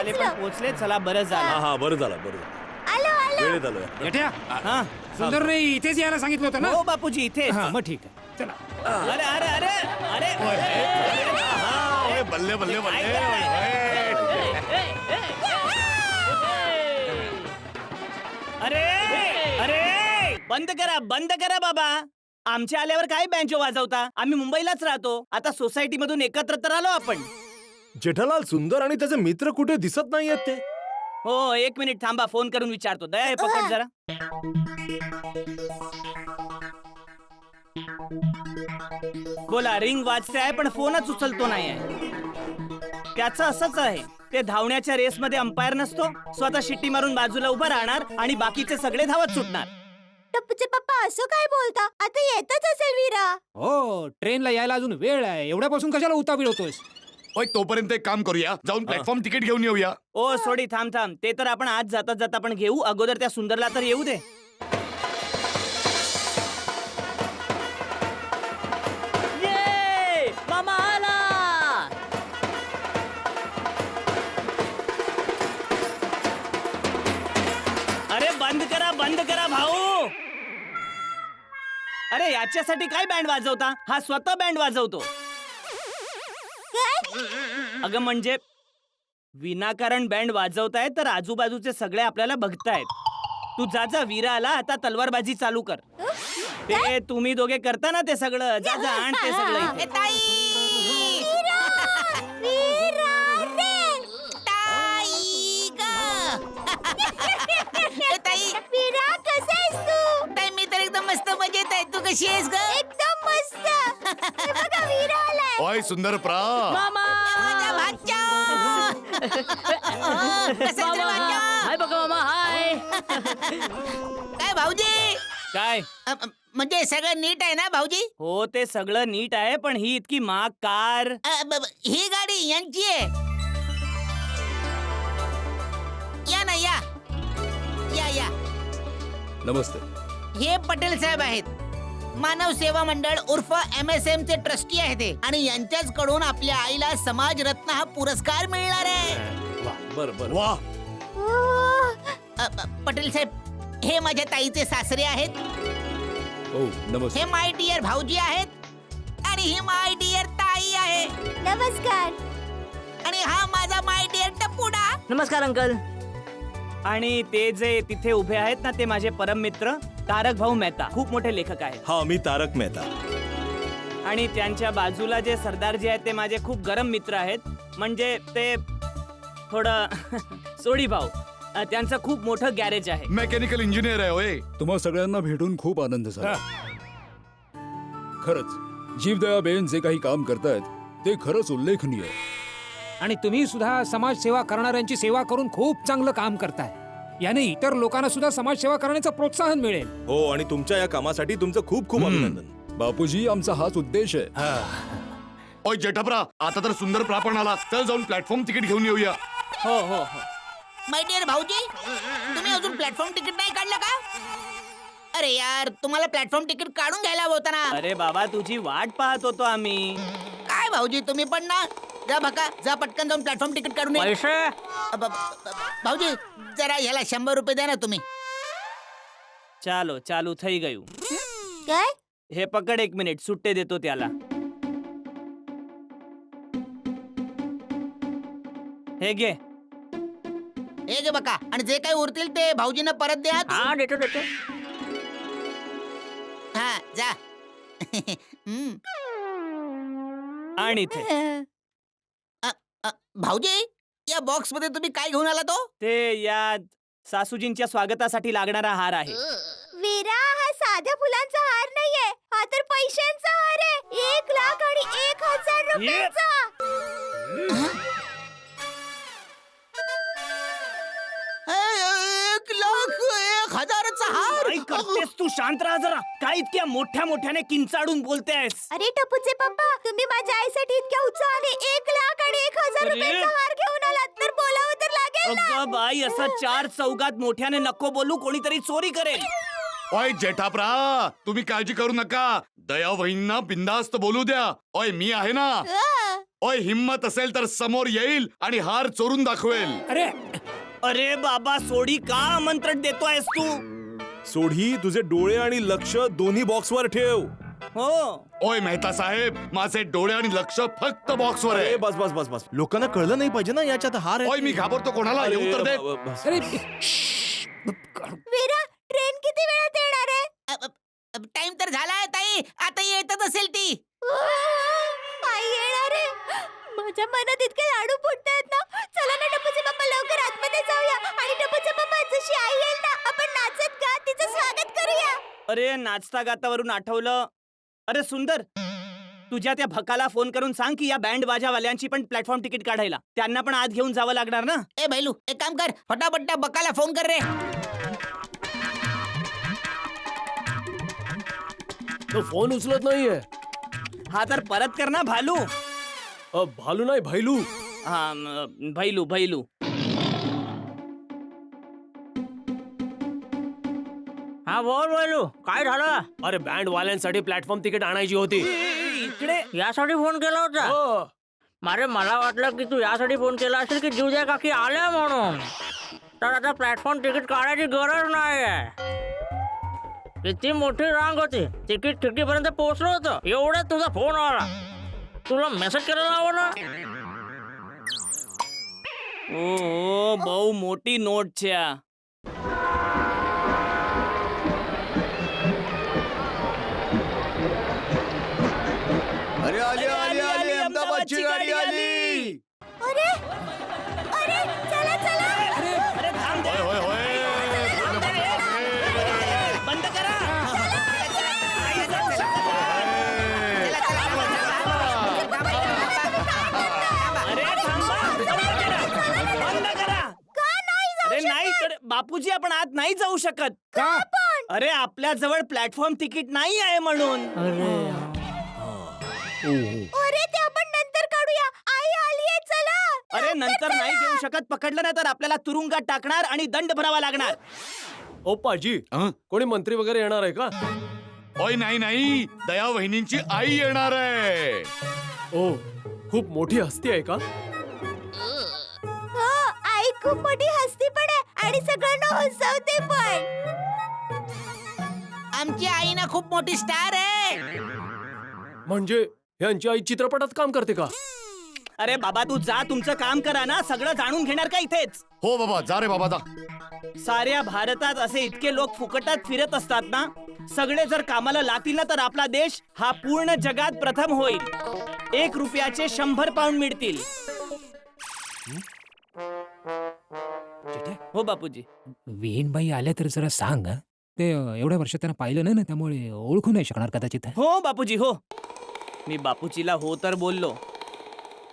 आले पण पोहोचले. चला बरं झालं. हा बरं झालं बरं झालं. आलो आलो वेळेत आलोय. जेठ्या हा सुंदर नाही इथेच यायला सांगितलं होतं ना हो बापूजी इथे. हा मग ठीक आहे चला. अरे अरे अरे अरे ओय, बल्ले बल्ले बल्ले अरे अरे बंद करा बाबा. आमच्या आल्यावर काय बँजो वाजवता. आम्ही मुंबईलाच राहतो. आता सोसायटी मधून एकत्र तर आलो आपण. जेठालाल सुंदर आणि त्याचे मित्र कुठे दिसत नाहीयेत ते. हो 1 मिनिट थांबा, फोन करून विचारतो. दया हे पकड जरा. बोला. रिंग वाजते आहे पण फोनच उचलतो नाही आहे. त्याचं असंच आहे. ते धावण्याच्या रेसमध्ये अंपायर नसतो. स्वतः शिट्टी मारून बाजूला उभं राहणार आणि बाकीचे सगळे धावत सुटणार. टप्पूचे पप्पा असं काय बोलता? आता येतच असेल वीरा. हो ट्रेनला यायला अजून वेळ आहे. एवढ्यापासून कशाला उतावीळ होतोस? ओय, तोपर्यंत एक काम करूया, जाऊन प्लॅटफॉर्म तिकीट घेऊन येऊया. ओ सोडी थांब. ते तर आपण आज जाता पण घेऊ. अगोदर त्या सुंदरला तर येऊ दे. ये, मामा आला. अरे बंद करा भाऊ. अरे याच्यासाठी काय बँड वाजवता? हा स्वतः बँड वाजवतो. अगं म्हणजे विनाकारण बँड वाजवतायत तर आजूबाजूचे सगळे आपल्याला बघतायत. तू जा वीरा आला. आता तलवारबाजी चालू कर. ते तुम्ही दोघे करता ना ते सगळं. जा आण ते सगळं इथे. ए, ताई ताई ए, ताई वीरा कसा आहेस तू? ताई मी तर एकदम मस्त मजेत आहे. तू कशी आहेस ग? एकदम मस्त. हे बघा वीरा आलाय. ओय सुंदर प्रा, माझा भाच्या. कसा आहे रे भाच्या? हाय बघा मामा हाय. काय भाऊजी? काय? म्हणजे सगळं नीट आहे ना भाऊजी? हो ते सगळं नीट आहे पण ही इतकी महाग कार. ही गाडी यांची आहे. या ना या या या. नमस्ते. हे पटेल साहेब आहेत. मानव सेवा मंडळ उर्फ MSM चे ट्रस्टी आहे ते. आणि यांच्याच कडून आपल्या आईला समाज रत्न हा पुरस्कार मिळणार आहे. बरं वा पटेल साहेब हे माझ्या ताईचे सासरे आहेत. हो नमस्ते. हे माय डिअर भाऊजी आहेत. आणि ही माय डिअर ताई आहे. नमस्कार. आणि हा माझा माय डिअर टप्पूडा. नमस्कार अंकल. आणि ते जे तिथे उभे आहेत ना ते माझे परम मित्र तारक भाऊ मेहता. खूप मोठे लेखक आहेत. हा मी तारक मेहता. आणि त्यांच्या बाजूला जे सरदारजी आहेत ते माझे खूप गरम मित्र आहेत. म्हणजे ते थोडं सोडी भाऊ. त्यांचं खूप मोठं गॅरेज आहे. मेकॅनिकल इंजिनियर आहे. होय तुम्हा सगळ्यांना भेटून खूप आनंद झाला. खरंच जीवदयाबेन जे काही काम करतायत ते खरंच उल्लेखनीय आहे. आणि तुम्ही सुद्धा समाजसेवा करणाऱ्यांची सेवा करून खूप चांगलं काम करताय. याने इतर लोकांना सुद्धा समाजसेवा करण्याचं प्रोत्साहन मिळेल. हो आणि तुमच्या या कामासाठी तुमचं खूप खूप अभिनंदन. बापूजी आमचा हाच उद्देश आहे. ओय जेठाप्रा, आता तर सुंदर प्रा पण आला. तर जाऊन प्लॅटफॉर्म तिकीट घेऊन येऊया. हो हो हो. माय डिअर भाऊजी तुम्ही अजून प्लॅटफॉर्म तिकीट नाही काढलं का? अरे यार तुम्हाला प्लॅटफॉर्म तिकीट काढून घ्यायला हवं होतं ना. अरे बाबा तुझी वाट पाहत होतो आम्ही. काय भाऊजी तुम्ही पण ना. जा बघा जा पटकन जाऊन प्लॅटफॉर्म तिकीट काढून ये. पैसे भाऊजी जरा याला 100 रुपये द्या ना तुम्ही. चालो चालू થઈ ગયું. काय? हे पकड 1 मिनिट सुट्टे देतो त्याला. हे घे. हे घे बघा. आणि जे काही उरतील ते भाऊजींना परत द्या. हा देतो. हा जा. हम्म. आणि इथे भाऊजी या बॉक्स मध्ये तुम्ही काय घेऊन आला तो? ते या सासूजींच्या स्वागतासाठी लागणारा हार आहे. वीरा हा साध्या फुलांचा हार नाहीये. हा तर पैशांचा हार आहे. 1 लाख आणि 1,000 रुपयांचा. 1,00,000चा हार. काय करतेस तू? शांत राहा जरा. काय इतक्या मोठ्याने किंचाळून बोलतेस? अरे टपूचे पप्पा तुम्ही माझ्या आईसाठी इतक्या उत्साहाने 1 लाख आणि 1,000 रुपयांचा हार घेऊन आलात तर बोलावं तर लागेल ना. अगं बाई असं 4 चौघात मोठ्याने नको बोलू. कोणीतरी चोरी करेल. ओय जेठाप्रा, तुम्ही काळजी करू नका. दया वहिनींना बिंदास्त बोलू द्या. ओय मी आहे ना. ओय हिम्मत असेल तर समोर येईल आणि हार चोरून दाखवेल. अरे अरे बाबा सोडी का आमंत्रण देतोयस तू? सोढी, तुझे डोळे आणि लक्ष दोन्ही बॉक्सवर ठेव. हो. ओय मेहता साहेब, माझे डोळे आणि लक्ष फक्त बॉक्सवर आहे. अरे बस बस बस बस, लोकांना कळलं नाही पाहिजे ना याच्यात हार आहे. ओय मी घाबरतो कोणाला, अरे, येऊ तर दे. बस. अरे वीरा, ट्रेन किती वेळात येणार आहे? टाइम तर झालाय ताई, आता येतच असेल ती. आई येणार आहे. माझ्या मनात इतके लाडू फुटतायत ना. चला ना टपूचे पप्पा, लवकर आतमध्ये जाऊया आणि टपूचे पप्पा जशी आई येईल ना, आपण नाचत गात तिचं स्वागत करूया. अरे नाचता गातावरून आठवलं. अरे सुंदर, तुझ्या त्या भकाला फोन करून सांग की या बँड बाजावाल्यांची पण प्लॅटफॉर्म तिकीट काढायला. त्यांना पण आत घेऊन जावं लागणार ना. ए भैलू, एक काम कर, फटाफट त्या बकाला फोन कर रे. तो फोन उचलत नाहीये. हा तर परत कर ना भालू. भालू नाही, भैलू. हा भैलू भैलू. हा बोल बोलू, काय झालं? अरे बँड वाल्यांसाठी प्लॅटफॉर्म तिकीट आणायची होती. इकडे यासाठी फोन केला होता? हो. अरे मला वाटलं की तू यासाठी फोन केला असेल की जीवद्या काकी आल्या म्हणून. तर आता प्लॅटफॉर्म तिकीट काढायची गरज नाहीये. किती मोठी रांग होती, तिकीट खिडकीपर्यंत पोहोचलो होतं, एवढ्यात तुझा फोन आला. तुला मेसेज करायला हवं ना. ओ बहु मोटी नोट છે આ. अरे आली आली आली, अहमदाबादची गाडी आली. अरे अरे, चला चला. अरे थांब दे. होय होय होय. बंद करा. अरे थांबा. बंद करा. अरे नाही तर बापूजी, आपण आत नाही जाऊ शकत. का? अरे आपल्या जवळ प्लॅटफॉर्म तिकीट नाही आहे म्हणून. अरे ते आपण नंतर काढूया. आई आलीये, चला. अरे नंतर नाही घेऊ शकत. पकडलं ना तर आपल्याला तुरुंगात टाकणार आणि दंड भरावा लागणार. ओ पाजी, हं? कोणी मंत्री वगैरे येणार आहे का? ओय नाही नाही, दया वहिनींची आई येणार आहे. ओ, खूप मोठी हस्ती आहे का? हो, आई खूप मोठी हस्ती पण आहे आणि सगळ्यांना हसवते पण. आमची आई ना खूप मोठी स्टार आहे. म्हणजे यांची आई चित्रपटात काम करते का? अरे बाबा तू जा, तुमचं काम करा ना. सगळं जाणून घेणार का इथेच? हो बाबा, जा रे बाबा जा. साऱ्या भारतात असे इतके लोक फुकटात फिरत असतात ना. सगळे जर कामाला लागतील ना तर आपला देश हा पूर्ण जगात प्रथम होईल. 1 रुपयाचे 100 पाऊंड मिळतील. हो बापूजी. विहीनबाई आल्या तर जरा सांग हं. ते एवढ्या वर्षात त्यांना पाहिलं नाही ना, त्यामुळे ओळखू नाही शकणार कदाचित. हो बापूजी हो. मी बापूजीला हो तर बोललो,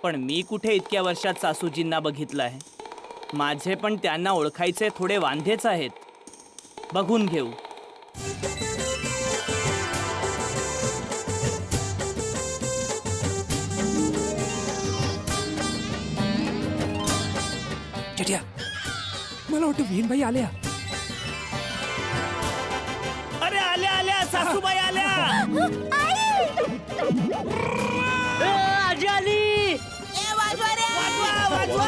पण मी कुठे इतक्या वर्षात सासूजींना बघितलं आहे. माझे पण त्यांना ओळखायचे थोडे वांधेच आहेत. बघून घेऊ. चिठ्या, मला वाटतं विहीनबाई आल्या. अरे आल्या आल्या, सासूबाई आल्या. आजी आली. ए वाजवा रे. वाजवा वाजवा.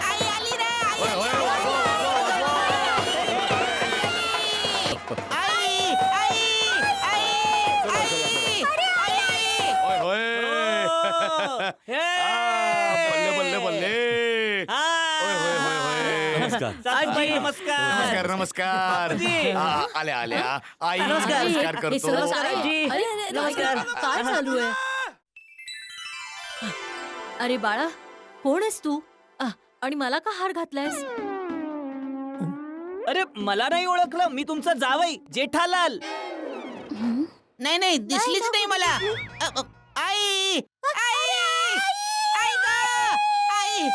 आई आली रे. आई होय होय, वाजवा, वाजवा, वाजवा. आई आई आई आई आई. होय होय. हो. हे. बल्ले बल्ले बल्ले. हा. होय होय होय होय. नमस्कार. सासूबाई नमस्कार. नमस्कार नमस्कार. बापूजी. आल्या आल्या. आई नमस्कार. नमस्कार करतो. आजी. नमस्कार. काय चालू आहे? अरे बाळा, कोण आहेस तू? आणि मला का हार घातलायस? अरे मला नाही ओळखलं. मी तुमचा जावई जेठालाल. नाही नाही, दिसलीच नाही मला. आई आई आई गं! आई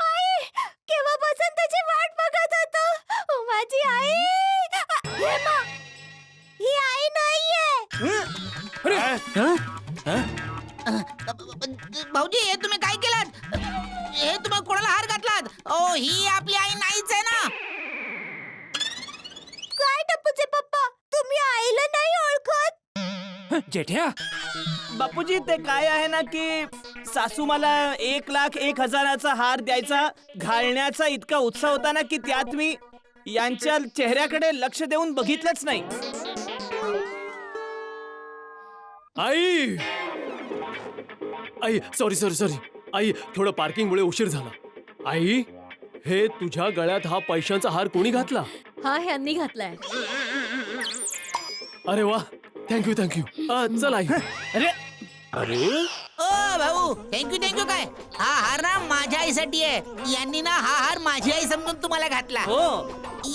आई, केव्हापासून तुझी वाट बघत होतो. माझी आई. हेमा, ही आई नाहीये. भाऊजी, हे तुम्ही काय केलात? हे तुम्ही कोणाला हार घातलात? ओ ही आपली आई नाहीच आहे ना. जेठ्या बापूजी ते काय आहे ना की सासू मला 1,01,000चा हार द्यायचा घालण्याचा इतका उत्साह होता ना की त्यात मी यांच्या चेहऱ्याकडे लक्ष देऊन बघितलंच नाही. आई आई सॉरी आई, थोडं पार्किंग मुळे उशीर झाला. आई, हे तुझ्या गळ्यात हा पैशांचा हार कोणी घातला? हा ह्यांनी घातलाय. अरे वा, थँक्यू चल आई. अरे ओ भाऊ, थँक्यू काय. हा हार ना माझ्या आईसाठी आहे. यांनी ना हा हार माझी आई समजून तुम्हाला घातला. हो,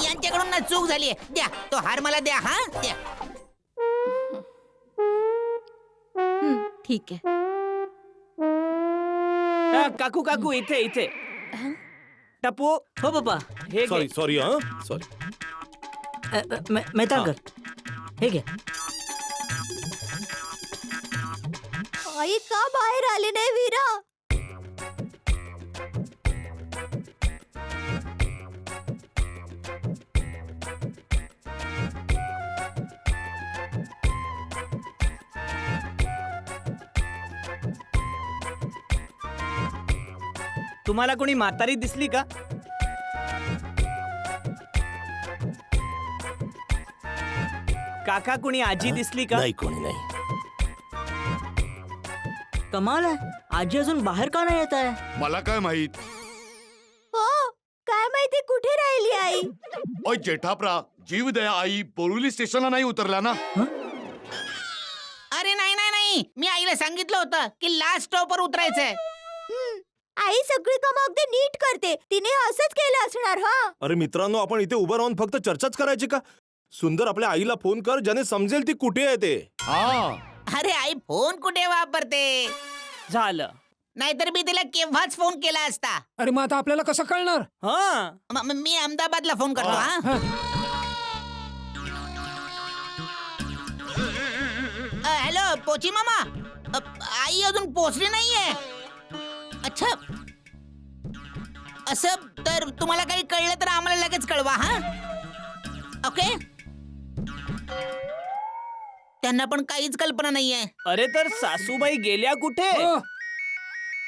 यांच्याकडून ना चूक झाली. द्या तो हार मला द्या. हा द्या. ठीक आहे. काकू इथे टप्पू. हो पप्पा. हे घे. सॉरी सॉरी मेहता कर, हे घे. आई का बाहेर आले नाही वीरा? तुम्हाला कोणी म्हातारी दिसली का? काका कोणी आजी दिसली का? नाही कोणी नाही. कमाल आहे, आजी अजून बाहेर का नाही येत आहे? मला काय माहित. हो, काय माहिती कुठे राहिली आई? ओय जेठाप्रा, जीव दया आई बोरिवली स्टेशनला नाही उतरला ना? अरे नाही मी आईला सांगितलं होतं की लास्ट स्टॉपवर उतरायचंय. आई सगळी कामं अगदी नीट करते. तिने असंच केलं असणार. हा अरे मित्रांनो, आपण इथे उभं राहून फक्त चर्चाच करायची का? सुंदर, आपल्या आईला फोन कर, ज्याने समजेल ती कुठे आहे ते. हा, अरे आई फोन कुठे वापरते? झालं. नाहीतर मी तिला केव्हाच फोन केला असता. अरे मग आता आपल्याला कसं कळणार? हा, मी अहमदाबादला फोन करतो. हा हॅलो पोची मामा. आई अजून पोचली नाहीये. अच्छा, असं तर तुम्हाला काही कळलं तर आम्हाला लगेच कळवा. हा ओके. त्यांना पण काहीच कल्पना नाहीये. अरे तर सासूबाई गेल्या कुठे? हो.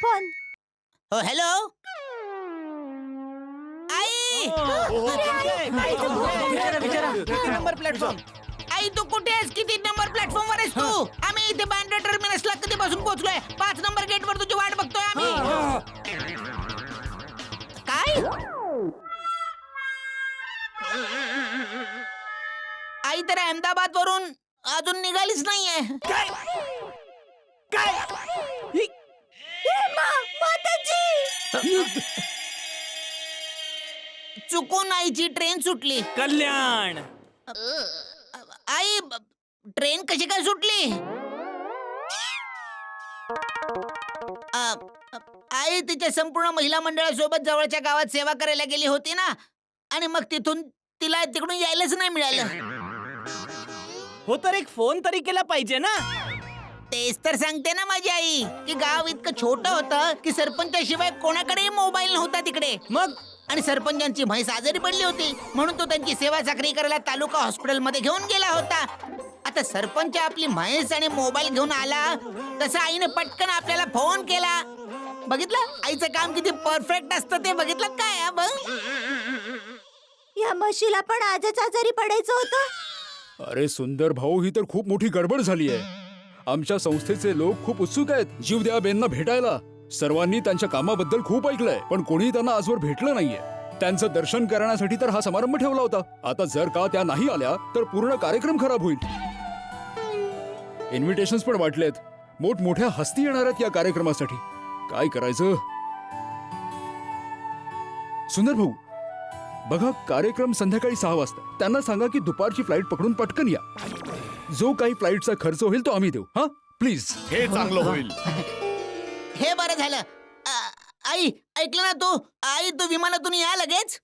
फोन. हो हॅलो आई. किती नंबर प्लॅटफॉर्म? आई तू कुठे आहेस? किती नंबर प्लॅटफॉर्म वर आहेस तू? आम्ही इथे बँड्रा टर्मिनसला कधीपासून पोहोचलोय. 5 नंबर गेट वर तुझी वाट बघतोय आम्ही. काय आई तर अहमदाबाद वरून अजून निघालीच नाहीये. काय चुकून आईची ट्रेन सुटली. कल्याण. आई ट्रेन कशी काय सुटली? आई तिच्या संपूर्ण महिला मंडळासोबत जवळच्या गावात सेवा करायला गेली होती ना, आणि मग तिथून तिला तिकडून यायलाच नाही मिळालं. हो तर एक फोन तरी केला पाहिजे ना. तेच तर सांगते ना माझी आई की गाव इतकं छोटं होतं की सरपंचाशिवाय कोणाकडेही मोबाईल नव्हता तिकडे. मग आणि सरपंचांची म्हैस आजारी पडली होती म्हणून तो त्यांची सेवा चाकरी करायला तालुका हॉस्पिटलमध्ये घेऊन गेला होता. आता सरपंच आपली म्हैस आणि मोबाईल घेऊन आला तसं आईने पटकन आपल्याला फोन केला. बघितलं आईचं काम किती परफेक्ट असतं ते. बघितलं काय हा बघ. या म्हशीला पण आजच आजारी पडायचं होतं. अरे सुंदर भाऊ, ही तर खूप मोठी गडबड झाली आहे. आमच्या संस्थेचे लोक खूप उत्सुक आहेत जीवदया बेनना भेटायला. सर्वांनी त्यांच्या कामाबद्दल खूप ऐकलंय, पण कोणी त्यांना आजवर भेटलं नाहीये. त्यांचं दर्शन करण्यासाठी तर हा समारंभ ठेवला होता. आता जर का त्या नाही आल्या तर पूर्ण कार्यक्रम खराब होईल. इन्व्हिटेशन्स पण वाटलेत. मोठमोठ्या हस्ती येणार आहेत या कार्यक्रमासाठी. काय करायचं? सुंदर भाऊ, बघा कार्यक्रम संध्याकाळी 6 वाजता. त्यांना सांगा की दुपारची फ्लाईट पकडून पटकन या. जो काही फ्लाईटचा खर्च होईल तो आम्ही देऊ. हा प्लीज. हे चांगलं होईल. हे बरं झालं. आई ऐकलं ना तू? आई तू विमानातून या लगेच.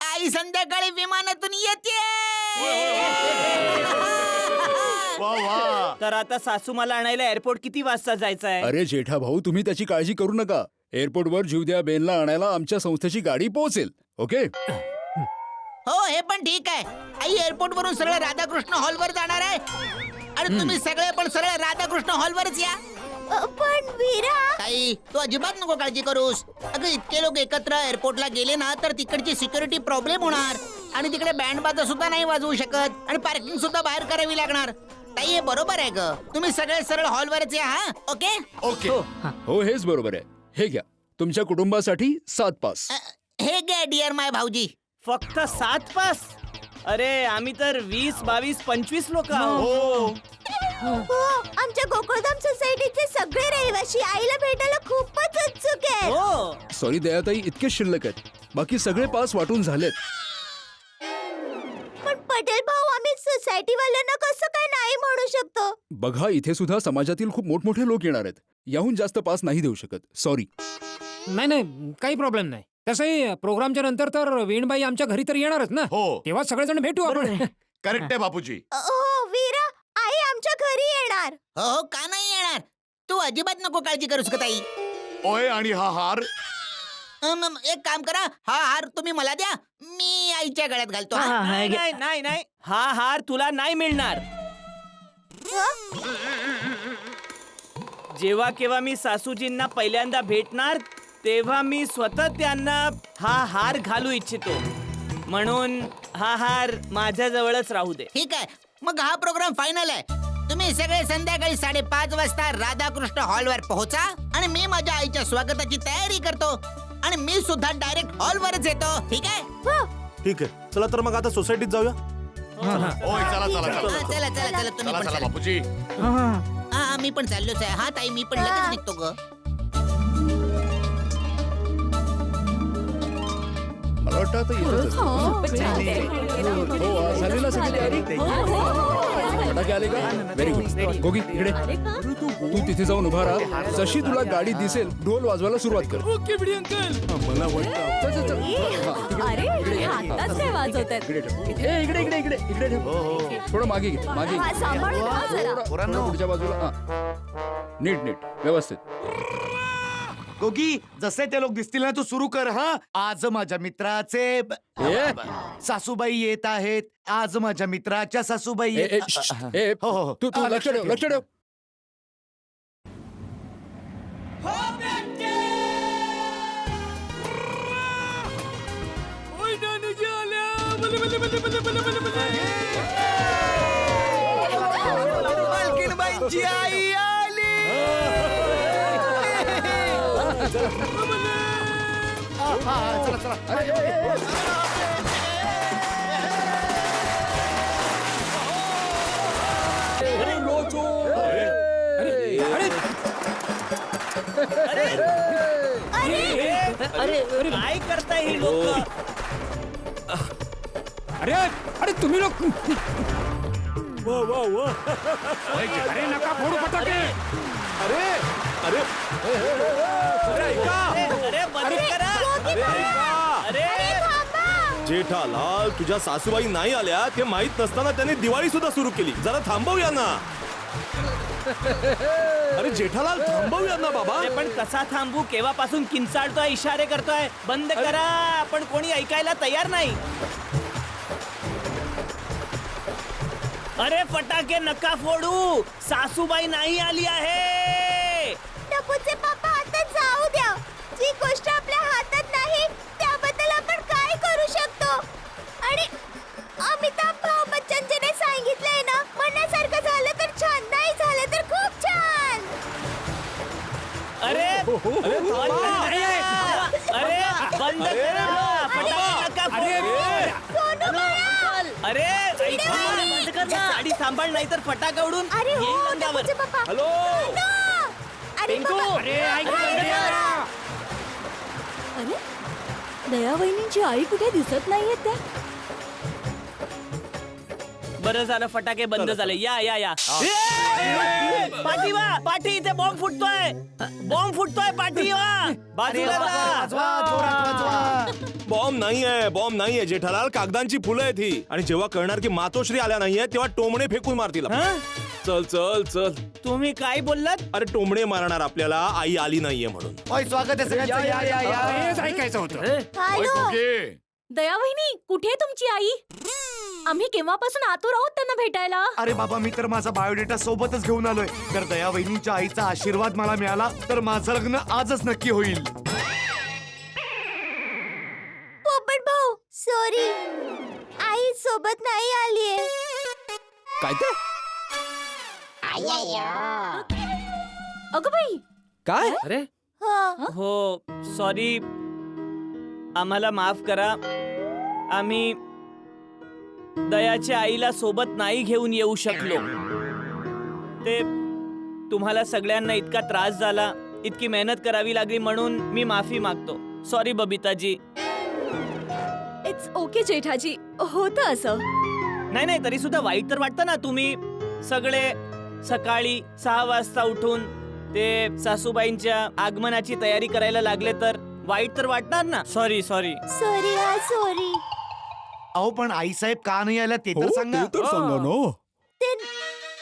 आई संध्याकाळी विमानातून येते. वा वा. तर आता सासू मला आणायला एअरपोर्ट किती वाजता जायचं आहे? अरे जेठा भाऊ, तुम्ही त्याची काळजी करू नका. एअरपोर्टवर जीवदया बेनला आणायला आमच्या संस्थेची गाडी पोहोचेल. ओके. हो हे पण ठीक आहे. आई एअरपोर्ट वरून सरळ राधाकृष्ण हॉलवर जाणार आहे आणि तुम्ही सगळे पण सरळ राधाकृष्ण हॉलवरच या. पण वीरा, ताई तू अजिबात नको काळजी करूस. अगं इतके लोक एकत्र एअरपोर्टला गेले ना तर तिकडची सिक्युरिटी प्रॉब्लेम होणार आणि तिकडे बँड बाजा सुद्धा नाही वाजवू शकत आणि पार्किंग सुद्धा बाहेर करावी लागणार. ताई हे बरोबर आहे ग. तुम्ही सगळे सरळ हॉलवरच या. हा ओके ओके हो हेच बरोबर आहे. हे घ्या तुमच्या कुटुंबासाठी 7 पास. हे घ्या डिअर माय भाऊजी. फक्त 7 पास? अरे आम्ही तर 20, 22, 25 लोक आहोत. हो, आमच्या गोकुळधाम सोसायटीचे सगळे रहिवासी आईला भेटायला खूपच उत्सुक आहेत. हो. सॉरी दयाताई, इतके शिल्लक आहेत. बाकी सगळे पास वाटून झालेत. पण पटेल भाऊ, आम्ही सोसायटी वाल्यांना कसं काय नाही म्हणू शकतो? बघा इथे सुद्धा समाजातील खूप मोठमोठे लोक येणार आहेत. याहून जास्त पास नाही देऊ शकत. सॉरी. नाही नाही काही प्रॉब्लेम नाही. तसंही प्रोग्रामच्या नंतर तर वेणबाई आमच्या घरी तर येणारच ना. हो तेव्हा सगळेजण भेटू आपण. करेक्ट आहे बापूजी. हो वीरा, आई आमच्या घरी येणार. हो हो का नाही येणार. तू अजिबात नको काळजी करूस का ताई. ओय आणि हा हार एक काम करा, हा हार तुम्ही मला द्या, मी आईच्या गळ्यात घालतो. हा? नाही नाही नाही नाही, हा हार तुला नाही मिळणार. जेव्हा केव्हा मी सासूजींना पहिल्यांदा भेटणार तेव्हा मी स्वतः त्यांना हा हार घालू इच्छितो. म्हणून हा हार माझ्या जवळच राहू दे. ठीक आहे, मग हा प्रोग्राम फायनल आहे. तुम्ही सगळे संध्याकाळी 5:30 वाजता राधाकृष्ण हॉलवर पोहोचा आणि मी माझ्या आईच्या स्वागताची तयारी करतो आणि मी सुद्धा डायरेक्ट हॉलवरच येतो. ठीक आहे? ठीक आहे, चला तर मग आता सोसायटीत जाऊया. ओय चला चला चला चला चला चला तुम्ही चला पण चला चला. बापूजी. हा मी पण चाललोच आहे. हा ताई मी पण लगेच निघतो ग. मला वाटतं आता येतच असतील. हो झाली ना सगळी तयारी. फटाके आले का? Very good. गोगी इकडे तू तिथे जाऊन उभा राहा. जशी तुला गाडी दिसेल ढोल वाजवायला सुरुवात कर. ओके बिडी अंकल. मला वाटतं चल चल चल. अरे हातात काय वाजवतायत? इकडे ठेव. इकडे इकडे इकडे इकडे ठेव. थोडं मागे घे मागे हा, घे. सांभाळून जा जरा. थोडं पुढच्या बाजूला. हा नीट नीट व्यवस्थित. गोगी जसे ते लोक दिसतील ना तू सुरू कर. हा आज माझ्या मित्राचे सासूबाई येत आहेत. आज माझ्या मित्राच्या सासूबाई ए, ए, श्श, ए, हो, हो, हो. तू तू लक्ष ठेव लक्ष ठेव. मालकीणबाईंची आई आली. चला चला. अरे काय करताय ही लोक? अरे अरे तुम्ही लोक. अरे नका फोडू फटाके. अरे अरे अरे बंद करा. अरे जेठालाल, तुझ्या सासूबाई नाही आल्या ते माहित नसताना त्याने दिवाळी सुद्धा सुरू केली. जरा थांबवूया ना. अरे जेठालाल थांबवूया ना बाबा. अरे पण कसा थांबू? केव्हापासून किंचाळतोय, इशारे करतोय. बंद करा. आपण कोणी ऐकायला तयार नाही. अरे फटाके नका फोडू. सासूबाई नाही आली आहे. टपूचे पप्पा आता जाऊ द्या. जी गोष्ट आपल्या हातात नाही त्याबद्दल आपण काय करू शकतो? आणि अमिताभ भाऊ बच्चनजीने सांगितलंय ना, म्हणण्यासारखं झालं तर छान, नाही झालं तर खूप छान. अरे बंद करा. अरे बंद करा. फटाके नका फोडू. सोनू बाळा. अरे साडी सांभाळ नाही तर फटाका उडून अरे हो येईल अंगावर. टपूचे पप्पा. हॅलो सोनू. अरे पिंकू. बाबा. अरे ऐक ना. अरे दया वहिनींची आई कुठे दिसत नाहीये त्या. बरं झालं फटाके बंद झाले. या या या. पाठी वा. पाठी इथे बॉम्ब फुटतोय. बॉम्ब फुटतोय पाठी वा. बाजूला जा. बॉम्ब नाहीये, बॉम्ब नाहीये जेठालाल. कागदांची फुलं आहेत ही. आणि जेव्हा कळणार की मातोश्री आल्या नाहीये तेव्हा टोमणे फेकून मारतील. हं? चल चल चल. तुम्ही काय बोललात? अरे टोमणे मारणार आपल्याला आई आली नाहीये म्हणून. ओय स्वागत आहे सगळ्यांचं. या या या. हेच ऐकायचं होतं. हॅलो. ओके दया वहिनी कुठे आहे तुमची आई? आम्ही केव्हापासून आतुर आहोत त्यांना भेटायला. अरे बाबा, मी तर माझा बायोडेटा सोबतच घेऊन आलोय. तर दया वहिनींच्या आईचा आशीर्वाद मला मिळाला तर माझं लग्न आजच नक्की होईल. पोपट भाऊ, सॉरी, आई सोबत नाही आलीये. काय ते अगं बाई, काय अरे हा. हो सॉरी, आम्हाला माफ करा. आम्ही दयाच्या आईला सोबत नाही घेऊन येऊ शकलो. ते तुम्हाला सगळ्यांना इतका त्रास झाला, इतकी मेहनत करावी लागली म्हणून मी माफी मागतो. Sorry Babitaji. It's okay Jethaji, होतं असं. नाही नाही, तरी सुद्धा वाईट तर वाटतं ना. तुम्ही सगळे सकाळी 6 वाजता उठून ते सासूबाईंच्या आगमनाची तयारी करायला लागले तर वाईट तर वाटणार ना. Sorry sorry. सॉरी हा, सॉरी. अहो, पण आईसाहेब का नाही आल्या ते हो, तर सांगा. ते तर सांगा ना. ते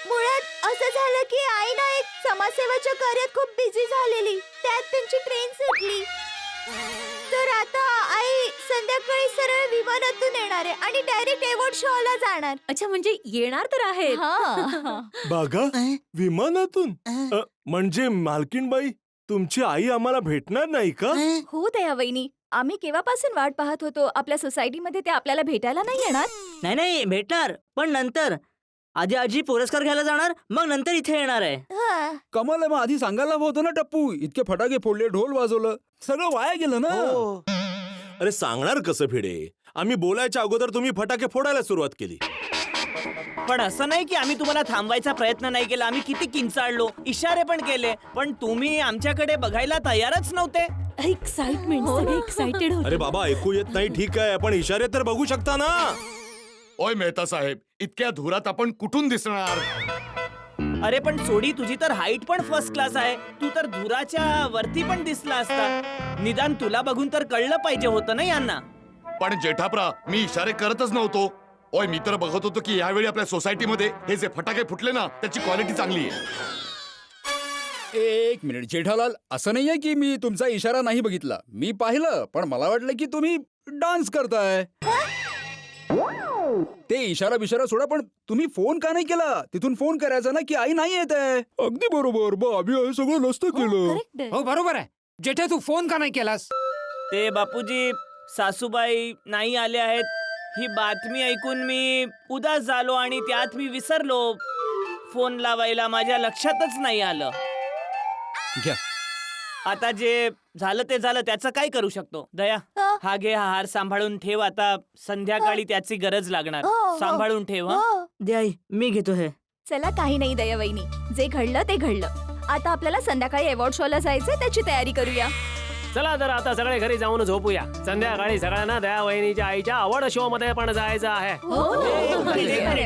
मुळात असं झालं की आई ना एक समाजसेवाच्या कार्यात खूप बिझी झालेली. त्यात त्यांची ट्रेन सुटली. तर आता आई संध्याकाळी सरळ विमानातून येणार आहे आणि डायरेक्ट एवॉर्ड शोला जाणार. अच्छा, म्हणजे येणार तर आहेत. हा. बागा विमानातून म्हणजे मालकीणबाई, तुमची आई आम्हाला भेटणार नाही का? हो दया वहिनी, आम्ही केव्हापासून वाट पाहत होतो. आपल्या सोसायटीमध्ये ते आपल्याला भेटायला नाही येणार. नाही नाही, भेटणार पण नंतर. आधी आजी पुरस्कार घ्यायला जाणार, मग नंतर इथे येणार आहे. हा. कमाल आहे, मग आधी सांगायला हवं होतं ना टप्पू. इतके फटाके फोडले, ढोल वाजवलं, सगळं वाया गेलं ना. हो. अरे सांगणार कसं भिडे? आम्ही बोलायच्या अगोदर तुम्ही फटाके फोडायला सुरुवात केली. पण असं नाही की आम्ही तुम्हाला थांबवायचा प्रयत्न नाही केला. आम्ही किती किंचाळलो, इशारे पण केले, पण तुम्ही आमच्याकडे बघायला तयारच नव्हते. एक्साइटमेंट, सगळे एक्साइटेड होते. अरे बाबा, ऐकू येत नाही ठीक आहे, पण इशारे तर बघू शकता ना. ओय मेहता साहेब, इतक्या धुरात आपण कुठून दिसणार? अरे पण सोडी, तुझी तर हाईट पण फर्स्ट क्लास आहे. तू तर धुराच्या वरती पण दिसला असता. निदान तुला बघून तर कळलं पाहिजे होतं ना यांना. पण जेठाप्रा, मी इशारे करतच नव्हतो. ओय, मी तर बघत होतो की यावेळी आपल्या सोसायटीमध्ये हे जे फटाके फुटले ना, त्याची क्वालिटी चांगली आहे. एक मिनिट जेठालाल, असं नाहीये की मी तुमचा इशारा नाही बघितला. मी पाहिलं, पण मला वाटलं की तुम्ही डान्स करताय. ते इशारा बिशारा सोडा, पण तुम्ही फोन का नाही केला? तिथून फोन करायचा ना की आई नाही येत आहे. अगदी बरोबर, मग आम्ही हे सगळं नसतं केलं. करेक्ट आहे. हो बरोबर आहे. जेठा तू फोन का नाही केलास? ते बापूजी, सासूबाई नाही आले आहेत ही बातमी ऐकून मी उदास झालो आणि त्यात मी विसरलो फोन लावायला. माझ्या लक्षातच नाही आलं. घ्या. आता जे झालं ते झालं, त्याचं काय करू शकतो. दया, हा घे, हा हार सांभाळून ठेव. आता संध्याकाळी त्याची गरज लागणार. सांभाळून ठेव. हो. दे आई, मी घेतो हे. चला, काही नाही दया वहिनी, जे घडलं ते घडलं. आता आपल्याला संध्याकाळी अवॉर्ड शोला जायचंय, त्याची तयारी करूया. चला तर आता सगळे घरी जाऊन झोपूया. संध्याकाळी सगळ्यांना दया वहिनीच्या आईच्या आवड शो मध्ये पण जायचं आहे.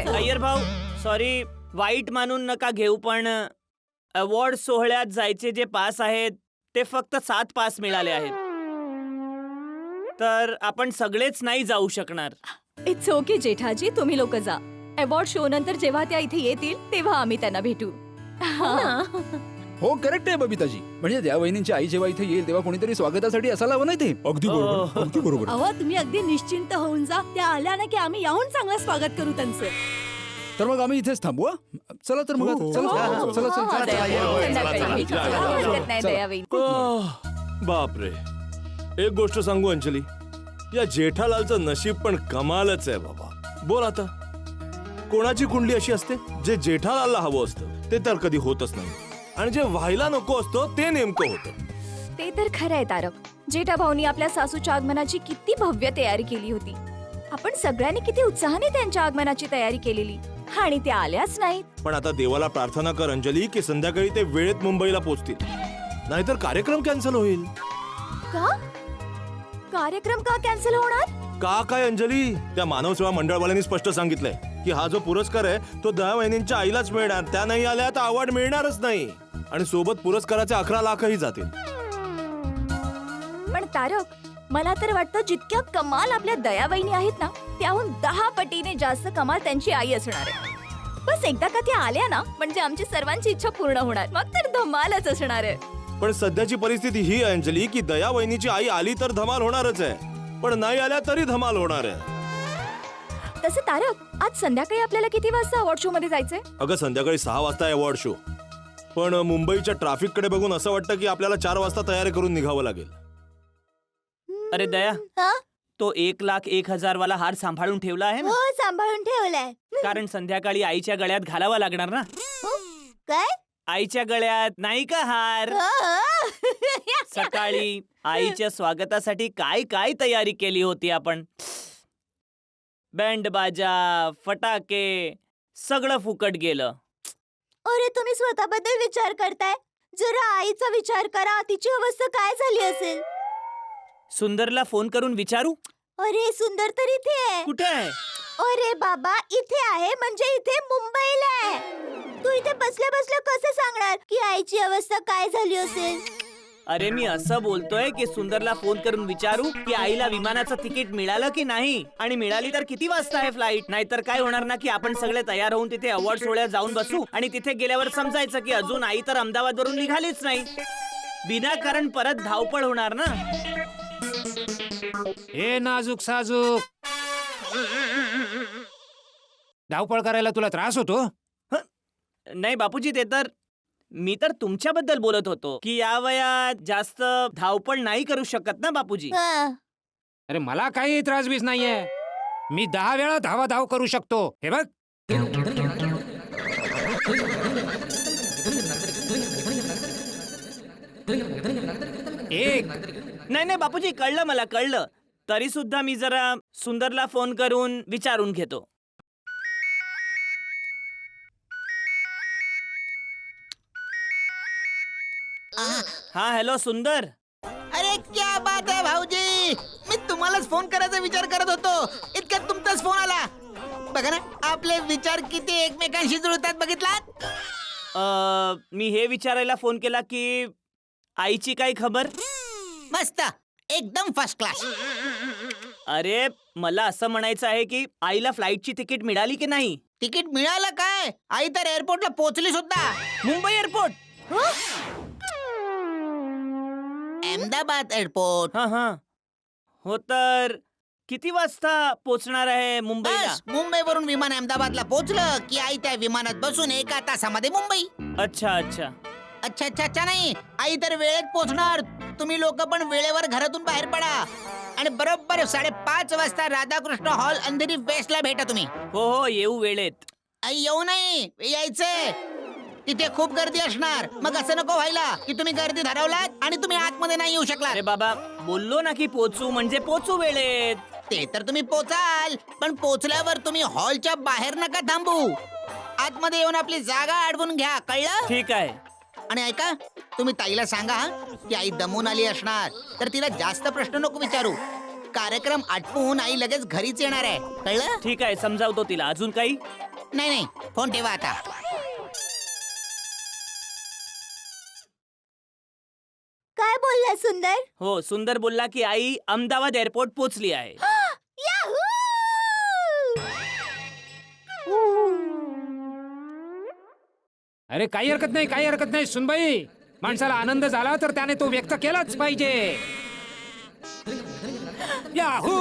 अय्यर भाऊ, सॉरी, वाईट मानून नका घेऊ, पण अवॉर्ड सोहळ्यात जायचे जे पास आहेत ते फक्त 7 पास मिळाले आहेत. तर आपण सगळेच नाही जाऊ शकणार. इट्स ओके जेठाजी, तुम्ही लोक जा. अवॉर्ड शो नंतर जेव्हा त्या इथे येतील तेव्हा आम्ही त्यांना भेटू. हो करेक्ट आहे बबिताजी. म्हणजे दया वहिनींची आई जेव्हा इथे येईल तेव्हा कोणीतरी स्वागतासाठी असायला हवं नाही ते. अगदी बरोबर, अगदी बरोबर. अहो, तुम्ही अगदी निश्चिंत होऊन जा. त्या आल्या ना की आम्ही याहून चांगलं स्वागत करू त्यांचं. तर मग आम्ही इथेच थांबू. चला तर मग आता. चला चला चला चला. संध्याकाळी भेटू. हरकत नाही दया वहिनी. बापरे, एक गोष्ट सांगू अंजली, या जेठालालचं नशीब पण कमालच आहे बाबा. बोल आता, कोणाची कुंडली अशी असते जे जेठालालला हवं असतं ते तर कधी होतच नाही, आणि जे व्हायला नको असतं ते नेमकं होतं. ते तर खरं आहे तारक. जेठा भाऊनी आपल्या सासूच्या आगमनाची किती भव्य तयारी केली होती. आपण सगळ्यांनी किती उत्साहाने त्यांच्या आगमनाची तयारी केलेली, आणि त्या आल्याच नाहीत. पण आता देवाला प्रार्थना कर अंजली की संध्याकाळी ते वेळेत मुंबईला पोहोचतील, नाहीतर कार्यक्रम कॅन्सल होईल. का? कार्यक्रम का कॅन्सल होणार? का काय अंजली, त्या मानव सेवा मंडळवाल्यांनी स्पष्ट सांगितलंय की हा जो पुरस्कार आहे तो दया वहिनींच्या आईलाच मिळणार. त्या नाही आल्या तर अवॉर्ड मिळणारच नाही, आणि सोबत पुरस्काराचे 11 लाखही जातील. पण तारक, मला तर वाटतं जितक्या कमाल आपल्या दया वहिनी आहेत ना, त्याहून 10 पटीने जास्त कमाल त्यांची आई असणार आहे. बस एकदा का त्या आल्या ना, म्हणजे आमची सर्वांची इच्छा पूर्ण होणार. मग तर धमालच असणार आहे. पण सध्याची परिस्थिती ही आहे अंजली की दया वहिनीची आई आली तर धमाल होणारच आहे, पण नाही आल्या तरी धमाल होणार आहे. तसं तारक, आज संध्याकाळी आपल्याला किती वाजता अवॉर्ड शो मध्ये जायचंय? अगं संध्याकाळी 6 वाजता अवॉर्ड शो, पण मुंबईच्या ट्रॅफिक कडे बघून असं वाटतं की आपल्याला 4 वाजता तयारी करून निघावं लागेल. अरे दया, हा? तो 1,01,000 वाला हार सांभाळून ठेवला आहे ना? हो, सांभाळून ठेवलाय. कारण संध्याकाळी आईच्या गळ्यात घालावा लागणार ना. काय? आईच्या गळ्यात नाही का हार? हो. सकाळी आईच्या स्वागतासाठी काय काय तयारी केली होती आपण. बँड बाजा, फटाके, सगळं फुकट गेलं. अरे तुम्ही स्वतःबद्दल विचार करताय? जरा आईचा विचार करा, तिची अवस्था काय झाली असेल. सुंदरला फोन करून विचारू. अरे सुंदर तर इथे आहे. कुठे आहे? अरे बाबा, इथे आहे म्हणजे इथे मुंबईला आहे. तू इथे बसल्या बसल्या कसं सांगणार की आईची अवस्था काय झाली असेल. अरे मी असं बोलतोय की सुंदरला फोन करून विचारू की आईला विमानाचं तिकीट मिळालं की नाही, आणि मिळाली तर किती वाजता आहे फ्लाईट. नाहीतर काय होणार ना की आपण सगळे तयार होऊन तिथे अवॉर्ड सोहळ्यात जाऊन बसू आणि तिथे गेल्यावर समजायचं की अजून आई तर अहमदाबाद वरून निघालीच नाही. विनाकारण परत धावपळ होणार ना. हे नाजूक साजूक, धावपळ करायला तुला त्रास होतो? नाही बापूजी, ते तर मी तर तुमच्याबद्दल बोलत होतो की या वयात जास्त धावपळ नाही करू शकत ना बापूजी. हा. अरे मला काही त्रास बीस नाहीये. मी 10 वेळा धाव करू शकतो. हे बघ. एक. नाही बापूजी, कळलं, मला कळलं. तरी सुद्धा मी जरा सुंदरला फोन करून विचारून घेतो. हा, हॅलो सुंदर. अरे क्या बात आहे भाऊजी, मी तुम्हालाच फोन करायचा विचार करत होतो, इतक्यात तुमचाच फोन आला. बघा ना, आपले विचार किती एकमेकांशी जुळतात, बघितलात? मी हे विचारायला फोन केला की आईची काही खबर. मस्त, एकदम फर्स्ट क्लास. अरे मला असं म्हणायचं आहे की आईला फ्लाईटची तिकीट मिळाली की नाही. तिकीट मिळालं काय? आई तर एअरपोर्टला पोहोचली सुद्धा. मुंबई एअरपोर्ट. अहमदाबाद एअरपोर्ट. हा हो, तर किती वाजता पोहोचणार आहे मुंबईला? बस मुंबईवरून विमान अहमदाबादला पोहोचलं की आई त्या विमानात बसून 1 तासामध्ये मुंबई. अच्छा. अच्छा नाही, आई तर वेळेत पोहोचणार. तुम्ही लोक पण वेळेवर घरातून बाहेर पडा आणि बरोबर 5:30 वाजता राधाकृष्ण हॉल अंधेरी वेस्टला भेटा तुम्ही. हो, येऊ वेळेत. आई येऊ नाही, यायचंय. तिथे खूप गर्दी असणार. मग असं नको व्हायला की तुम्ही गर्दीत हरवलात आणि तुम्ही आतमध्ये नाही येऊ शकला. अरे बाबा, बोललो ना की पोचू म्हणजे पोचू वेळेत. ते तर तुम्ही पोचाल, पण पोचल्यावर तुम्ही हॉलच्या बाहेर नका थांबू. आतमध्ये येऊन आपली जागा अडवून घ्या, कळलं? ठीक आहे. आणि ऐका, तुम्ही ताईला सांगा की आई दमून आली असणार, तर तिला जास्त प्रश्न नको विचारू. कार्यक्रम आटपून आई लगेच घरीच येणार आहे, कळलं? ठीक आहे, समजावतो तिला. अजून काही? नाही, फोन ठेवा आता. काय बोलला सुंदर? हो, सुंदर बोलला की आई अहमदाबाद एअरपोर्ट पोहोचली आहे. याहू! अरे काही हरकत नाही सुनबाई. माणसाला आनंद झाला तर त्याने तो व्यक्त केलाच पाहिजे. याहू!